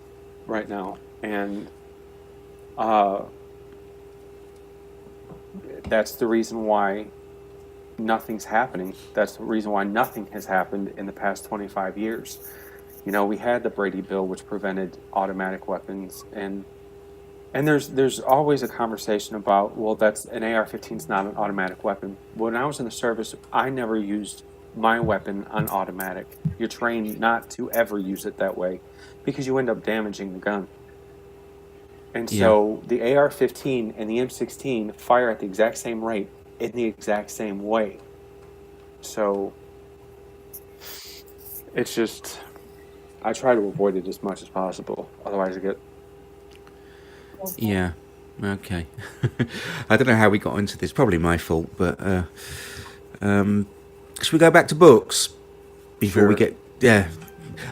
right now, and that's the reason why nothing's happening. That's the reason why nothing has happened in the past 25 years. We had the Brady Bill, which prevented automatic weapons, and there's always a conversation about, well, that's an AR-15 is not an automatic weapon. When I was in the service, I never used my weapon on automatic. You're trained not to ever use it that way because you end up damaging the gun. And Yeah. so the AR-15 and the M16 fire at the exact same rate in the exact same way. So it's just, I try to avoid it as much as possible. Otherwise I get... Yeah. Okay. I don't know how we got into this. Probably my fault, but should we go back to books before we Sure. get? Yeah.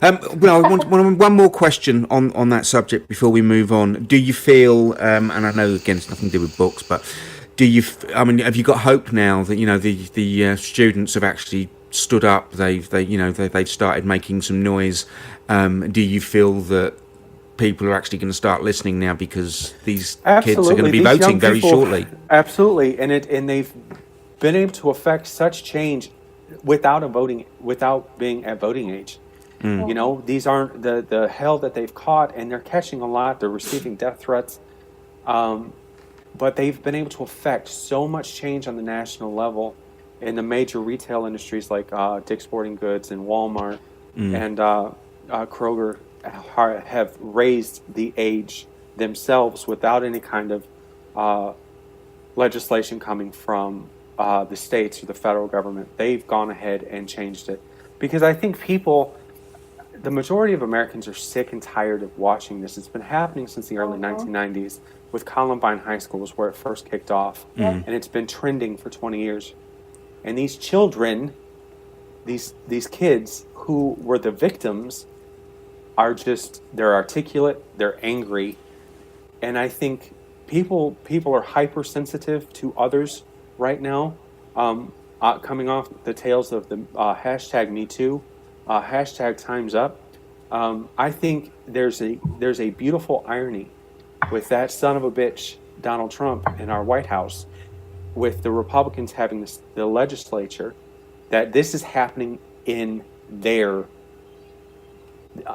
Well, I want one more question on that subject before we move on. Do you feel, and I know again it's nothing to do with books, but do you? I mean, have you got hope now that the students have actually stood up? They've started making some noise. Do you feel that people are actually going to start listening now because these kids are going to be These voting young very people, shortly? Absolutely, and they've been able to affect such change without being at voting age. You know, these aren't the hell that they've caught, and they're catching a lot. They're receiving death threats, but they've been able to affect so much change on the national level in the major retail industries like Dick's Sporting Goods and Walmart and Kroger have raised the age themselves without any kind of legislation coming from the states or the federal government. They've gone ahead and changed it because I think the majority of Americans are sick and tired of watching this. It's been happening since the early 1990s with Columbine High School was where it first kicked off, and it's been trending for 20 years. And these children, these kids who were the victims, they're articulate, they're angry, and I think people are hypersensitive to others right now, coming off the tails of the hashtag Me Too, hashtag Time's Up. I think there's a beautiful irony with that son of a bitch Donald Trump in our White House, with the Republicans having the legislature, that this is happening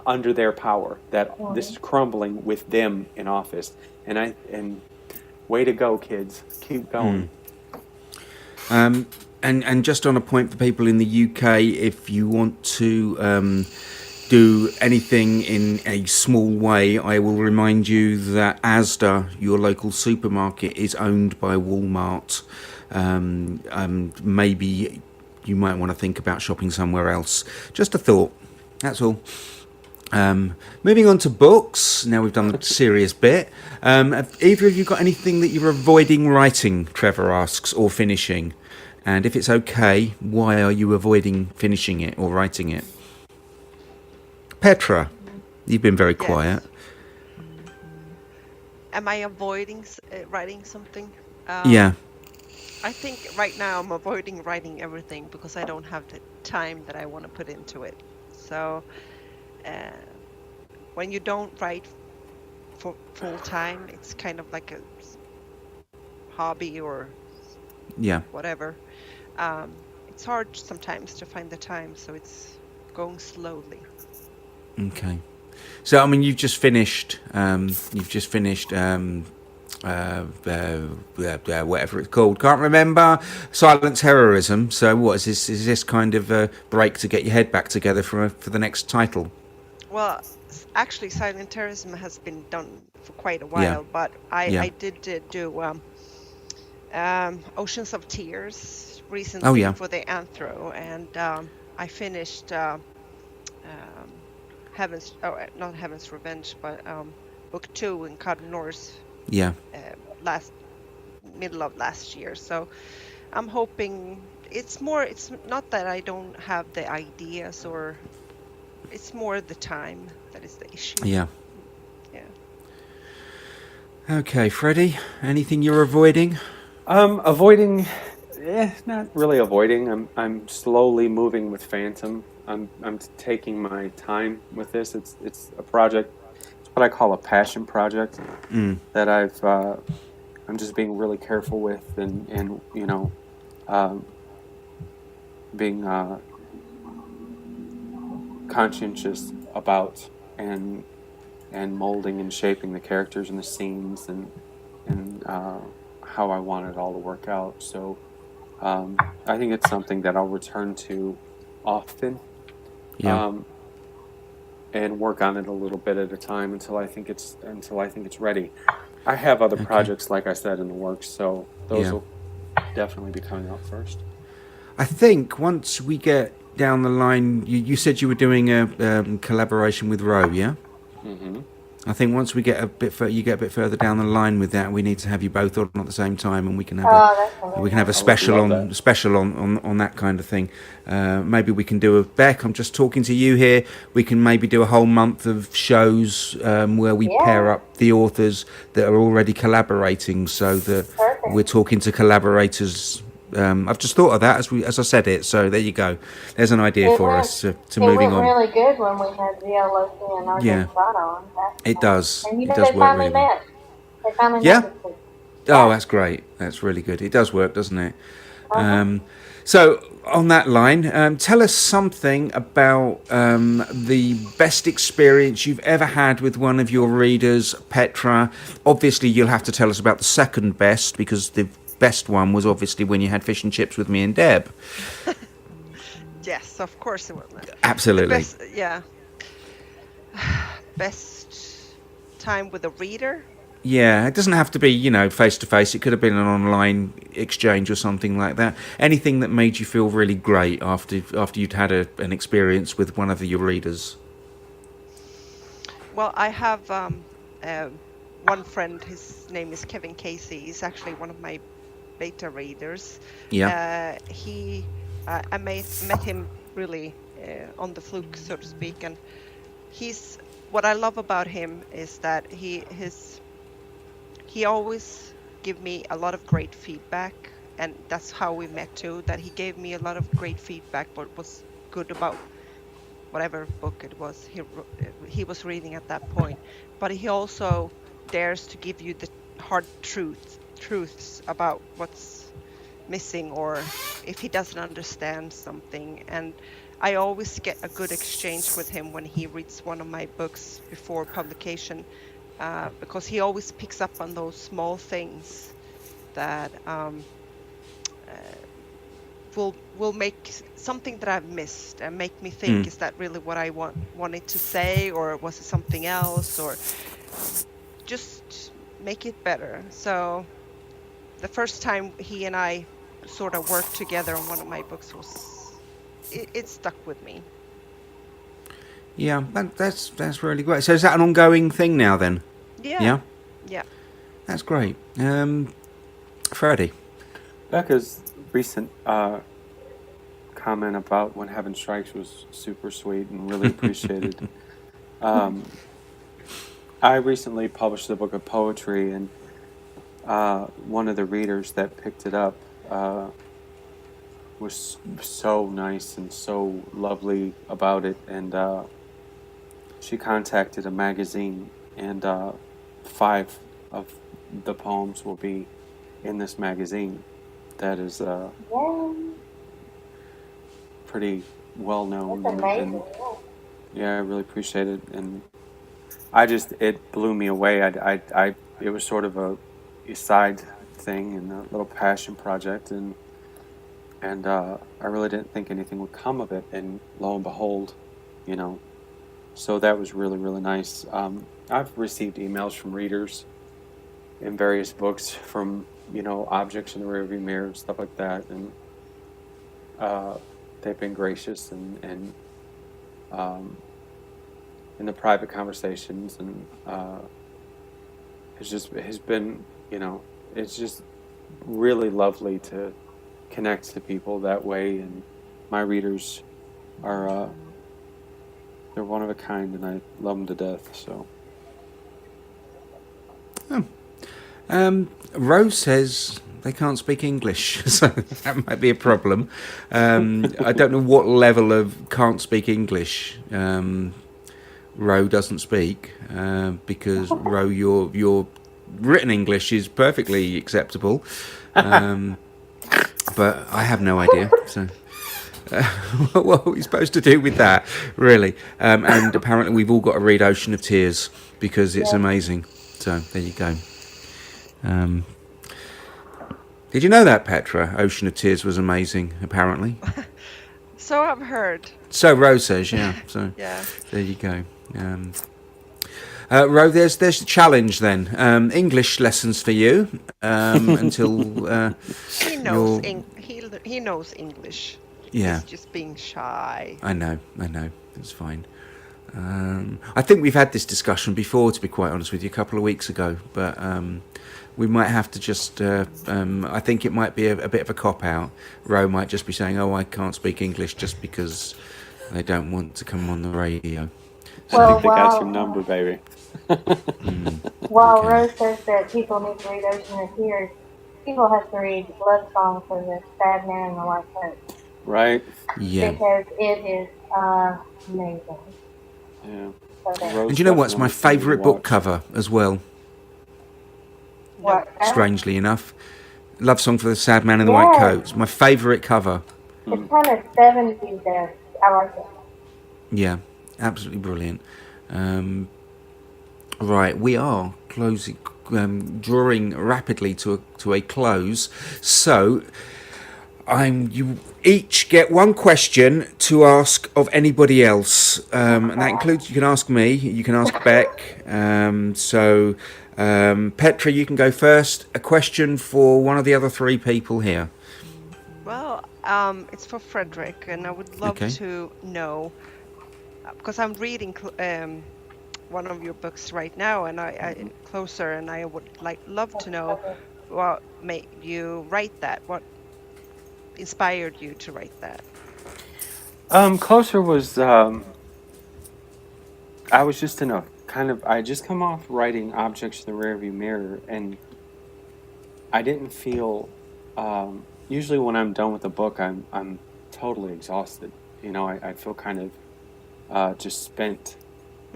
under their power, that this is crumbling with them in office. And way to go, kids. Keep going. And just on a point for people in the UK, if you want to do anything in a small way, I will remind you that Asda, your local supermarket, is owned by Walmart. Maybe you might want to think about shopping somewhere else. Just a thought. That's all. Moving on to books. Now we've done the serious bit. Have either of you got anything that you're avoiding writing, Trevor asks, or finishing? And if it's okay, why are you avoiding finishing it or writing it? Phetra, you've been very quiet. Am I avoiding writing something? Yeah. I think right now I'm avoiding writing everything because I don't have the time that I want to put into it. So when you don't write for full time, it's kind of like a hobby or whatever. It's hard sometimes to find the time, so it's going slowly. Okay. So I mean, you've just finished. Whatever it's called, can't remember. Silent Terrorism. So what is this? Is this kind of a break to get your head back together for the next title? Well, actually, Silent Terrorism has been done for quite a while, but I did do Oceans of Tears recently for the Anthro, and I finished not Heaven's Revenge, but book 2 in Cotton Norse. Middle of last year. So I'm hoping it's not that I don't have the ideas, or it's more the time that is the issue. Yeah. Okay, Freddie, anything you're avoiding? Avoiding, not really avoiding. I'm slowly moving with Phantom. I'm taking my time with this. It's a project. It's what I call a passion project that I'm just being really careful with, and being conscientious about, and molding and shaping the characters and the scenes and how I want it all to work out. So I think it's something that I'll return to often, Yeah. and work on it a little bit at a time until I think it's ready. I have other Okay. projects, like I said, in the works, so those Yeah. will definitely be coming out first. I think once we get down the line, you said you were doing a collaboration with Roe, yeah? Hmm. I think once we get you get a bit further down the line with that, we need to have you both on at the same time, and That's we can have a amazing. I would special love that. on that kind of thing. Maybe we can do a Beck. I'm just talking to you here. We can maybe do a whole month of shows where we pair Yeah, up the authors that are already collaborating, so that we're perfect. talking to collaborators. I've just thought of that as I said it. So there you go. There's an idea It for went us to it moving went on. really good when we had Zia Loki and RJ Yeah, Scott on. it does. And It does they work finally really well. met. They finally met Yeah. this week. Oh, Yeah. that's great. That's really good. It does work, doesn't it? Uh-huh. So, on that line, tell us something about the best experience you've ever had with one of your readers, Petra. Obviously, you'll have to tell us about the second best because the best one was obviously when you had fish and chips with me and Deb. Yes, of course it will. The Absolutely. best, yeah, best time with a reader. Yeah, it doesn't have to be, face to face. It could have been an online exchange or something like that. Anything that made you feel really great after you'd had an experience with one of your readers. Well, I have one friend. His name is Kevin Casey. He's actually one of my beta readers. Yeah. I met him really on the fluke, so to speak, and he's what I love about him is that he always give me a lot of great feedback, and that's how we met too. That he gave me a lot of great feedback, what was good about whatever book it was he was reading at that point. But he also dares to give you the hard truths about what's missing, or if he doesn't understand something. And I always get a good exchange with him when he reads one of my books before publication, because he always picks up on those small things that will make something that I've missed and make me think, is that really what I wanted to say, or was it something else, or just make it better. So the first time he and I sort of worked together on one of my books it stuck with me. Yeah, that's really great. So is that an ongoing thing now then? Yeah. That's great. Freddie. Becca's recent comment about When Heaven Strikes was super sweet and really appreciated. I recently published a book of poetry, and one of the readers that picked it up was so nice and so lovely about it, and she contacted a magazine, and 5 of the poems will be in this magazine that is pretty well known. That's amazing. Yeah, I really appreciate it, and it blew me away. It was sort of a side thing and a little passion project, and I really didn't think anything would come of it, and lo and behold, so that was really, really nice. I've received emails from readers in various books from objects in the rearview mirror and stuff like that, and they've been gracious and in the private conversations, and has been it's just really lovely to connect to people that way, and my readers are they're one of a kind, and I love them to death. So Rose says they can't speak English, so that might be a problem. I don't know what level of can't speak English Ro doesn't speak, because Ro, your written English is perfectly acceptable, but I have no idea. So. What are we supposed to do with that, really? And apparently we've all got to read Ocean of Tears because it's amazing. So there you go. Did you know that, Petra? Ocean of Tears was amazing, apparently. So I've heard. So Rose says, yeah. So Yeah. there you go. Ro, there's the challenge then. English lessons for you until He knows you're. he knows English. Yeah, He's just being shy. I know. It's fine. I think we've had this discussion before, to be quite honest with you, a couple of weeks ago. But we might have to just. I think it might be a bit of a cop out. Ro might just be saying, "Oh, I can't speak English," just because they don't want to come on the radio. I Well, think they got while your number, baby. while Okay. Rose says that people need to read Ocean of Tears, people have to read Love Song for the Sad Man in the White Coat Right? Yeah. because it is amazing. Yeah. So there. Rose And you know what's definitely my needs somebody to favourite book watch. cover as well? What? Strangely enough, Love Song for the Sad Man in the White Yes. Coat. It's my favourite cover. It's kind of 70s there. I like it. Yeah, absolutely brilliant. Right, we are closing, drawing rapidly to a close. So, you each get one question to ask of anybody else, and that includes you can ask me, you can ask Beck. Petra, you can go first. A question for one of the other three people here. Well, it's for Frederick, and I would love Okay. to know because I'm reading one of your books right now, and I closer, and I would love to know what made you write that. What inspired you to write that? Closer was I was just in a kind of I just come off writing Objects in the Rearview Mirror, and I didn't feel usually when I'm done with a book I'm totally exhausted. You know, I feel kind of just spent,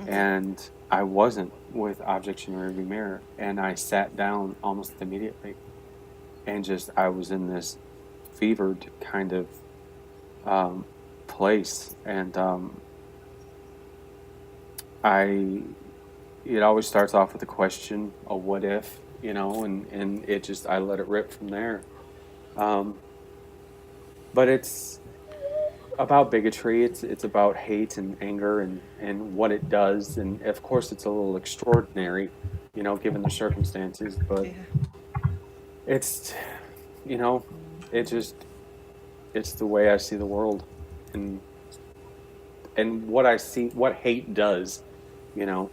and I wasn't with Objects in the Rearview Mirror, and I sat down almost immediately, and just I was in this fevered kind of place, and it always starts off with a question, a what if, you know, and it just I let it rip from there. But it's about bigotry. It's about hate and anger and what it does, and of course it's a little extraordinary, you know, given the circumstances. But Yeah. it's, you know, it just it's the way I see the world, and what I see, what hate does, you know.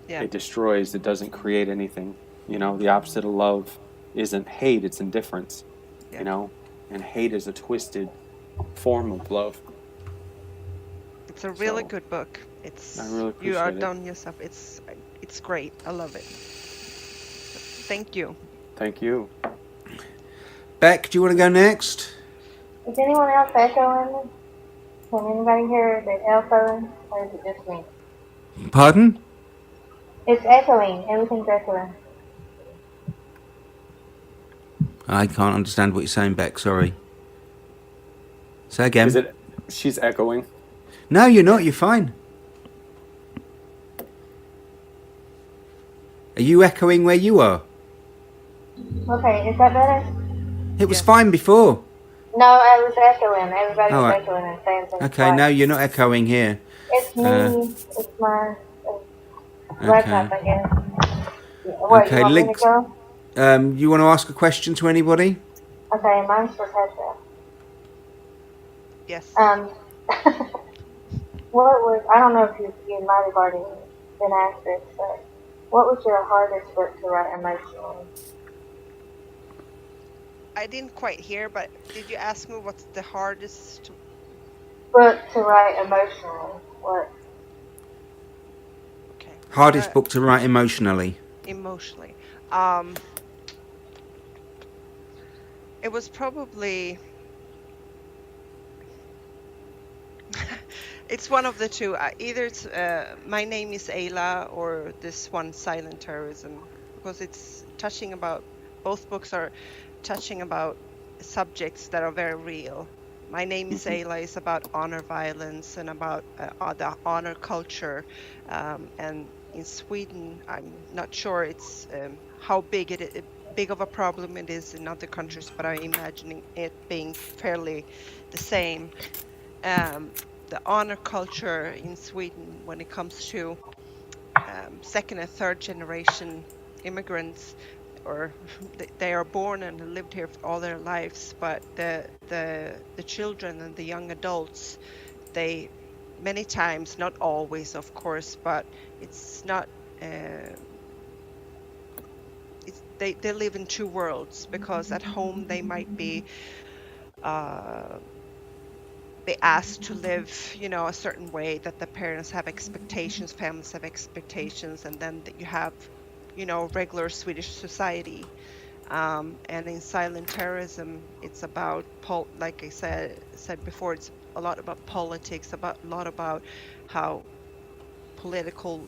Yeah. It destroys, it doesn't create anything. You know, the opposite of love isn't hate, it's indifference. Yeah. You know, and hate is a twisted form of love. It's a really So, good book. It's I really you are appreciate it. done yourself. It's great. I love it. Thank you. Thank you. Beck, do you want to go next? Is anyone else echoing? Can anybody hear the echoing, or is it just me? Pardon? It's echoing. Everything's echoing. I can't understand what you're saying, Beck. Sorry. Say again. Is it she's echoing? No, you're not. You're fine. Are you echoing where you are? Okay, is that better? It was Yeah. fine before. No, I was echoing. Everybody was Alright. echoing and saying things. Okay, twice. no, you're not echoing here. It's me. It's my Okay. laptop, I guess. What, Okay, you want me links. to go? You want to ask a question to anybody? Okay, mine's for Petra. Yes. What was, I don't know if you might have already been asked this, but what was your hardest book to write emotionally? I didn't quite hear, but did you ask me what's the hardest? Book to write emotionally. What? Okay. Hardest book to write emotionally. Emotionally. It was probably. It's one of the two. Either it's My Name is Ayla or this one, Silent Terrorism, because it's touching about. Both books are touching about subjects that are very real. My Name is Ayla is about honor violence and about the honor culture, and in Sweden, I'm not sure it's how big of a problem it is in other countries, but I'm imagining it being fairly the same. um, the honor culture in Sweden when it comes to second and third generation immigrants, or they are born and lived here for all their lives, but the children and the young adults, they many times, not always of course, but it's not uh, they live in two worlds, because at home they might uh, be asked to live, a certain way, that the parents have expectations, families have expectations, and then that you have, regular Swedish society. And in silent terrorism, it's about like I said before, it's a lot about politics, a lot about how political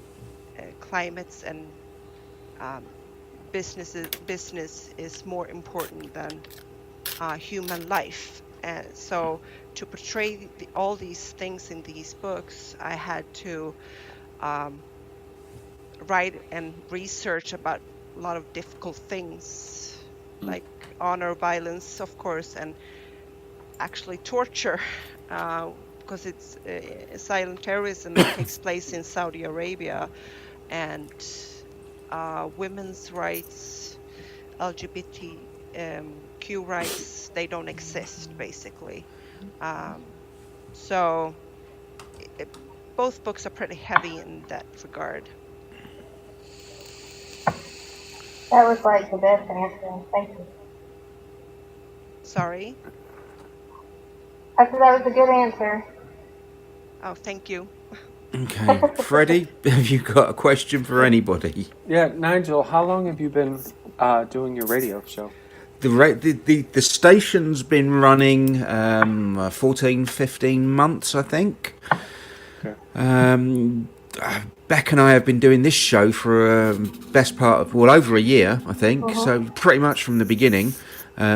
climates and um, business is more important than human life. And so to portray all these things in these books, I had to um, write and research about a lot of difficult things, like honor violence, of course, and actually torture, because it's silent terrorism takes place in Saudi Arabia, and women's rights, LGBTQ rights, they don't exist basically. Um, so it, both books are pretty heavy in that regard. That was like the best answer. Thank you. Sorry. I said that was a good answer. Oh, thank you. Okay, Freddie, have you got a question for anybody? Yeah, Nigel, how long have you been doing your radio show? The station's been running 14, 15 months, I think. Okay. Beck and I have been doing this show for best part of, over a year, I think. So pretty much from the beginning.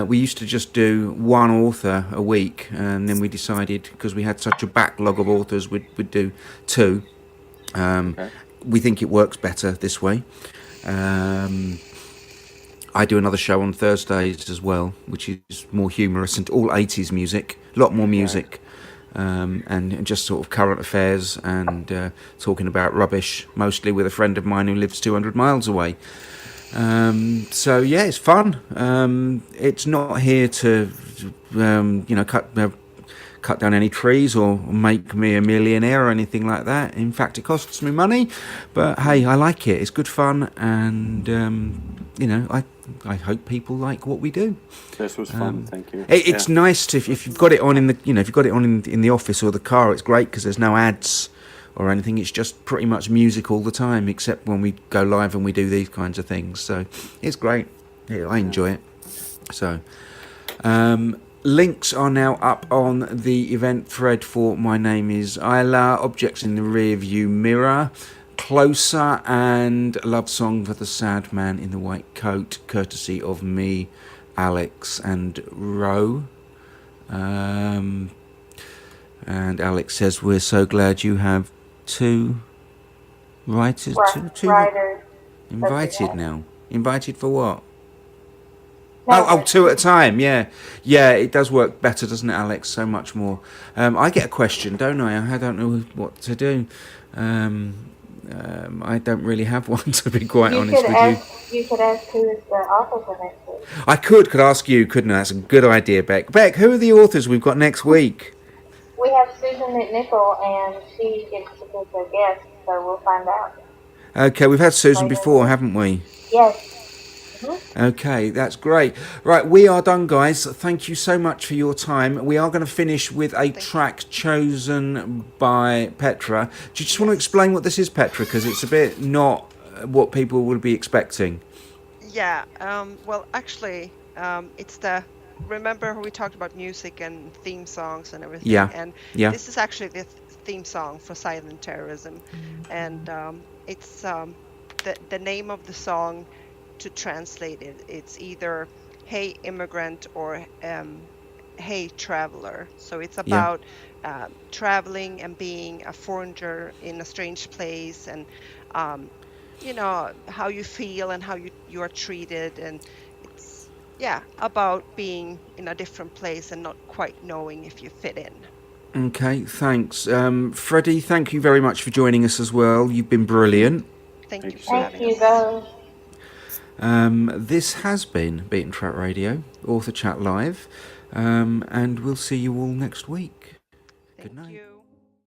We used to just do one author a week, and then we decided, because we had such a backlog of authors, we'd do two. Okay. We think it works better this way. I do another show on Thursdays as well, which is more humorous and all 80s music, a lot more music, and just sort of current affairs and talking about rubbish, mostly with a friend of mine who lives 200 miles away. So yeah, it's fun. It's not here to, cut down any trees or make me a millionaire or anything like that. In fact, it costs me money, but hey, I like it. It's good fun, and I hope people like what we do. This was fun. Thank you. It's nice to, if you've got it on in the, if you've got it on in the office or the car, it's great because there's no ads or anything. It's just pretty much music all the time, except when we go live and we do these kinds of things. So it's great. Yeah, I enjoy it. So links are now up on the event thread for My Name is Isla, Objects in the Rear View Mirror, Closer, and Love Song for the Sad Man in the White Coat, courtesy of me, Alex, and Ro. And Alex says, we're so glad you have two writers, two Writers invited now. Invited for what? No, Two at a time. Yeah, it does work better, doesn't it, Alex? So much more. I get a question, don't I? I don't know what to do. I don't really have one, to be quite honest with you. You could ask who is the author for next week. I could ask you, couldn't I? That's a good idea, Beck. Beck, who are the authors we've got next week? We have Susan McNichol, and she gets to pick a guest, so we'll find out. Okay, we've had Susan before, haven't we? Yes. Okay, that's great. Right, we are done, guys. Thank you so much for your time. We are going to finish with a track chosen by Phetra. Do you just want to explain what this is, Phetra? Because it's a bit not what people would be expecting. Yeah, well, actually, it's remember we talked about music and theme songs and everything? Yeah. And yeah. This is actually the theme song for silent terrorism. And it's the name of the song, to translate it, it's either Hey Immigrant or Hey Traveler. So it's about traveling and being a foreigner in a strange place, and how you feel and how you are treated, and it's about being in a different place and not quite knowing if you fit in. Okay, thanks. Freddie, thank you very much for joining us as well. You've been brilliant. Thank you Thank for you. Thank having you us. both. This has been Beaten Track Radio, Author Chat Live, and we'll see you all next week. Good Thank night. you.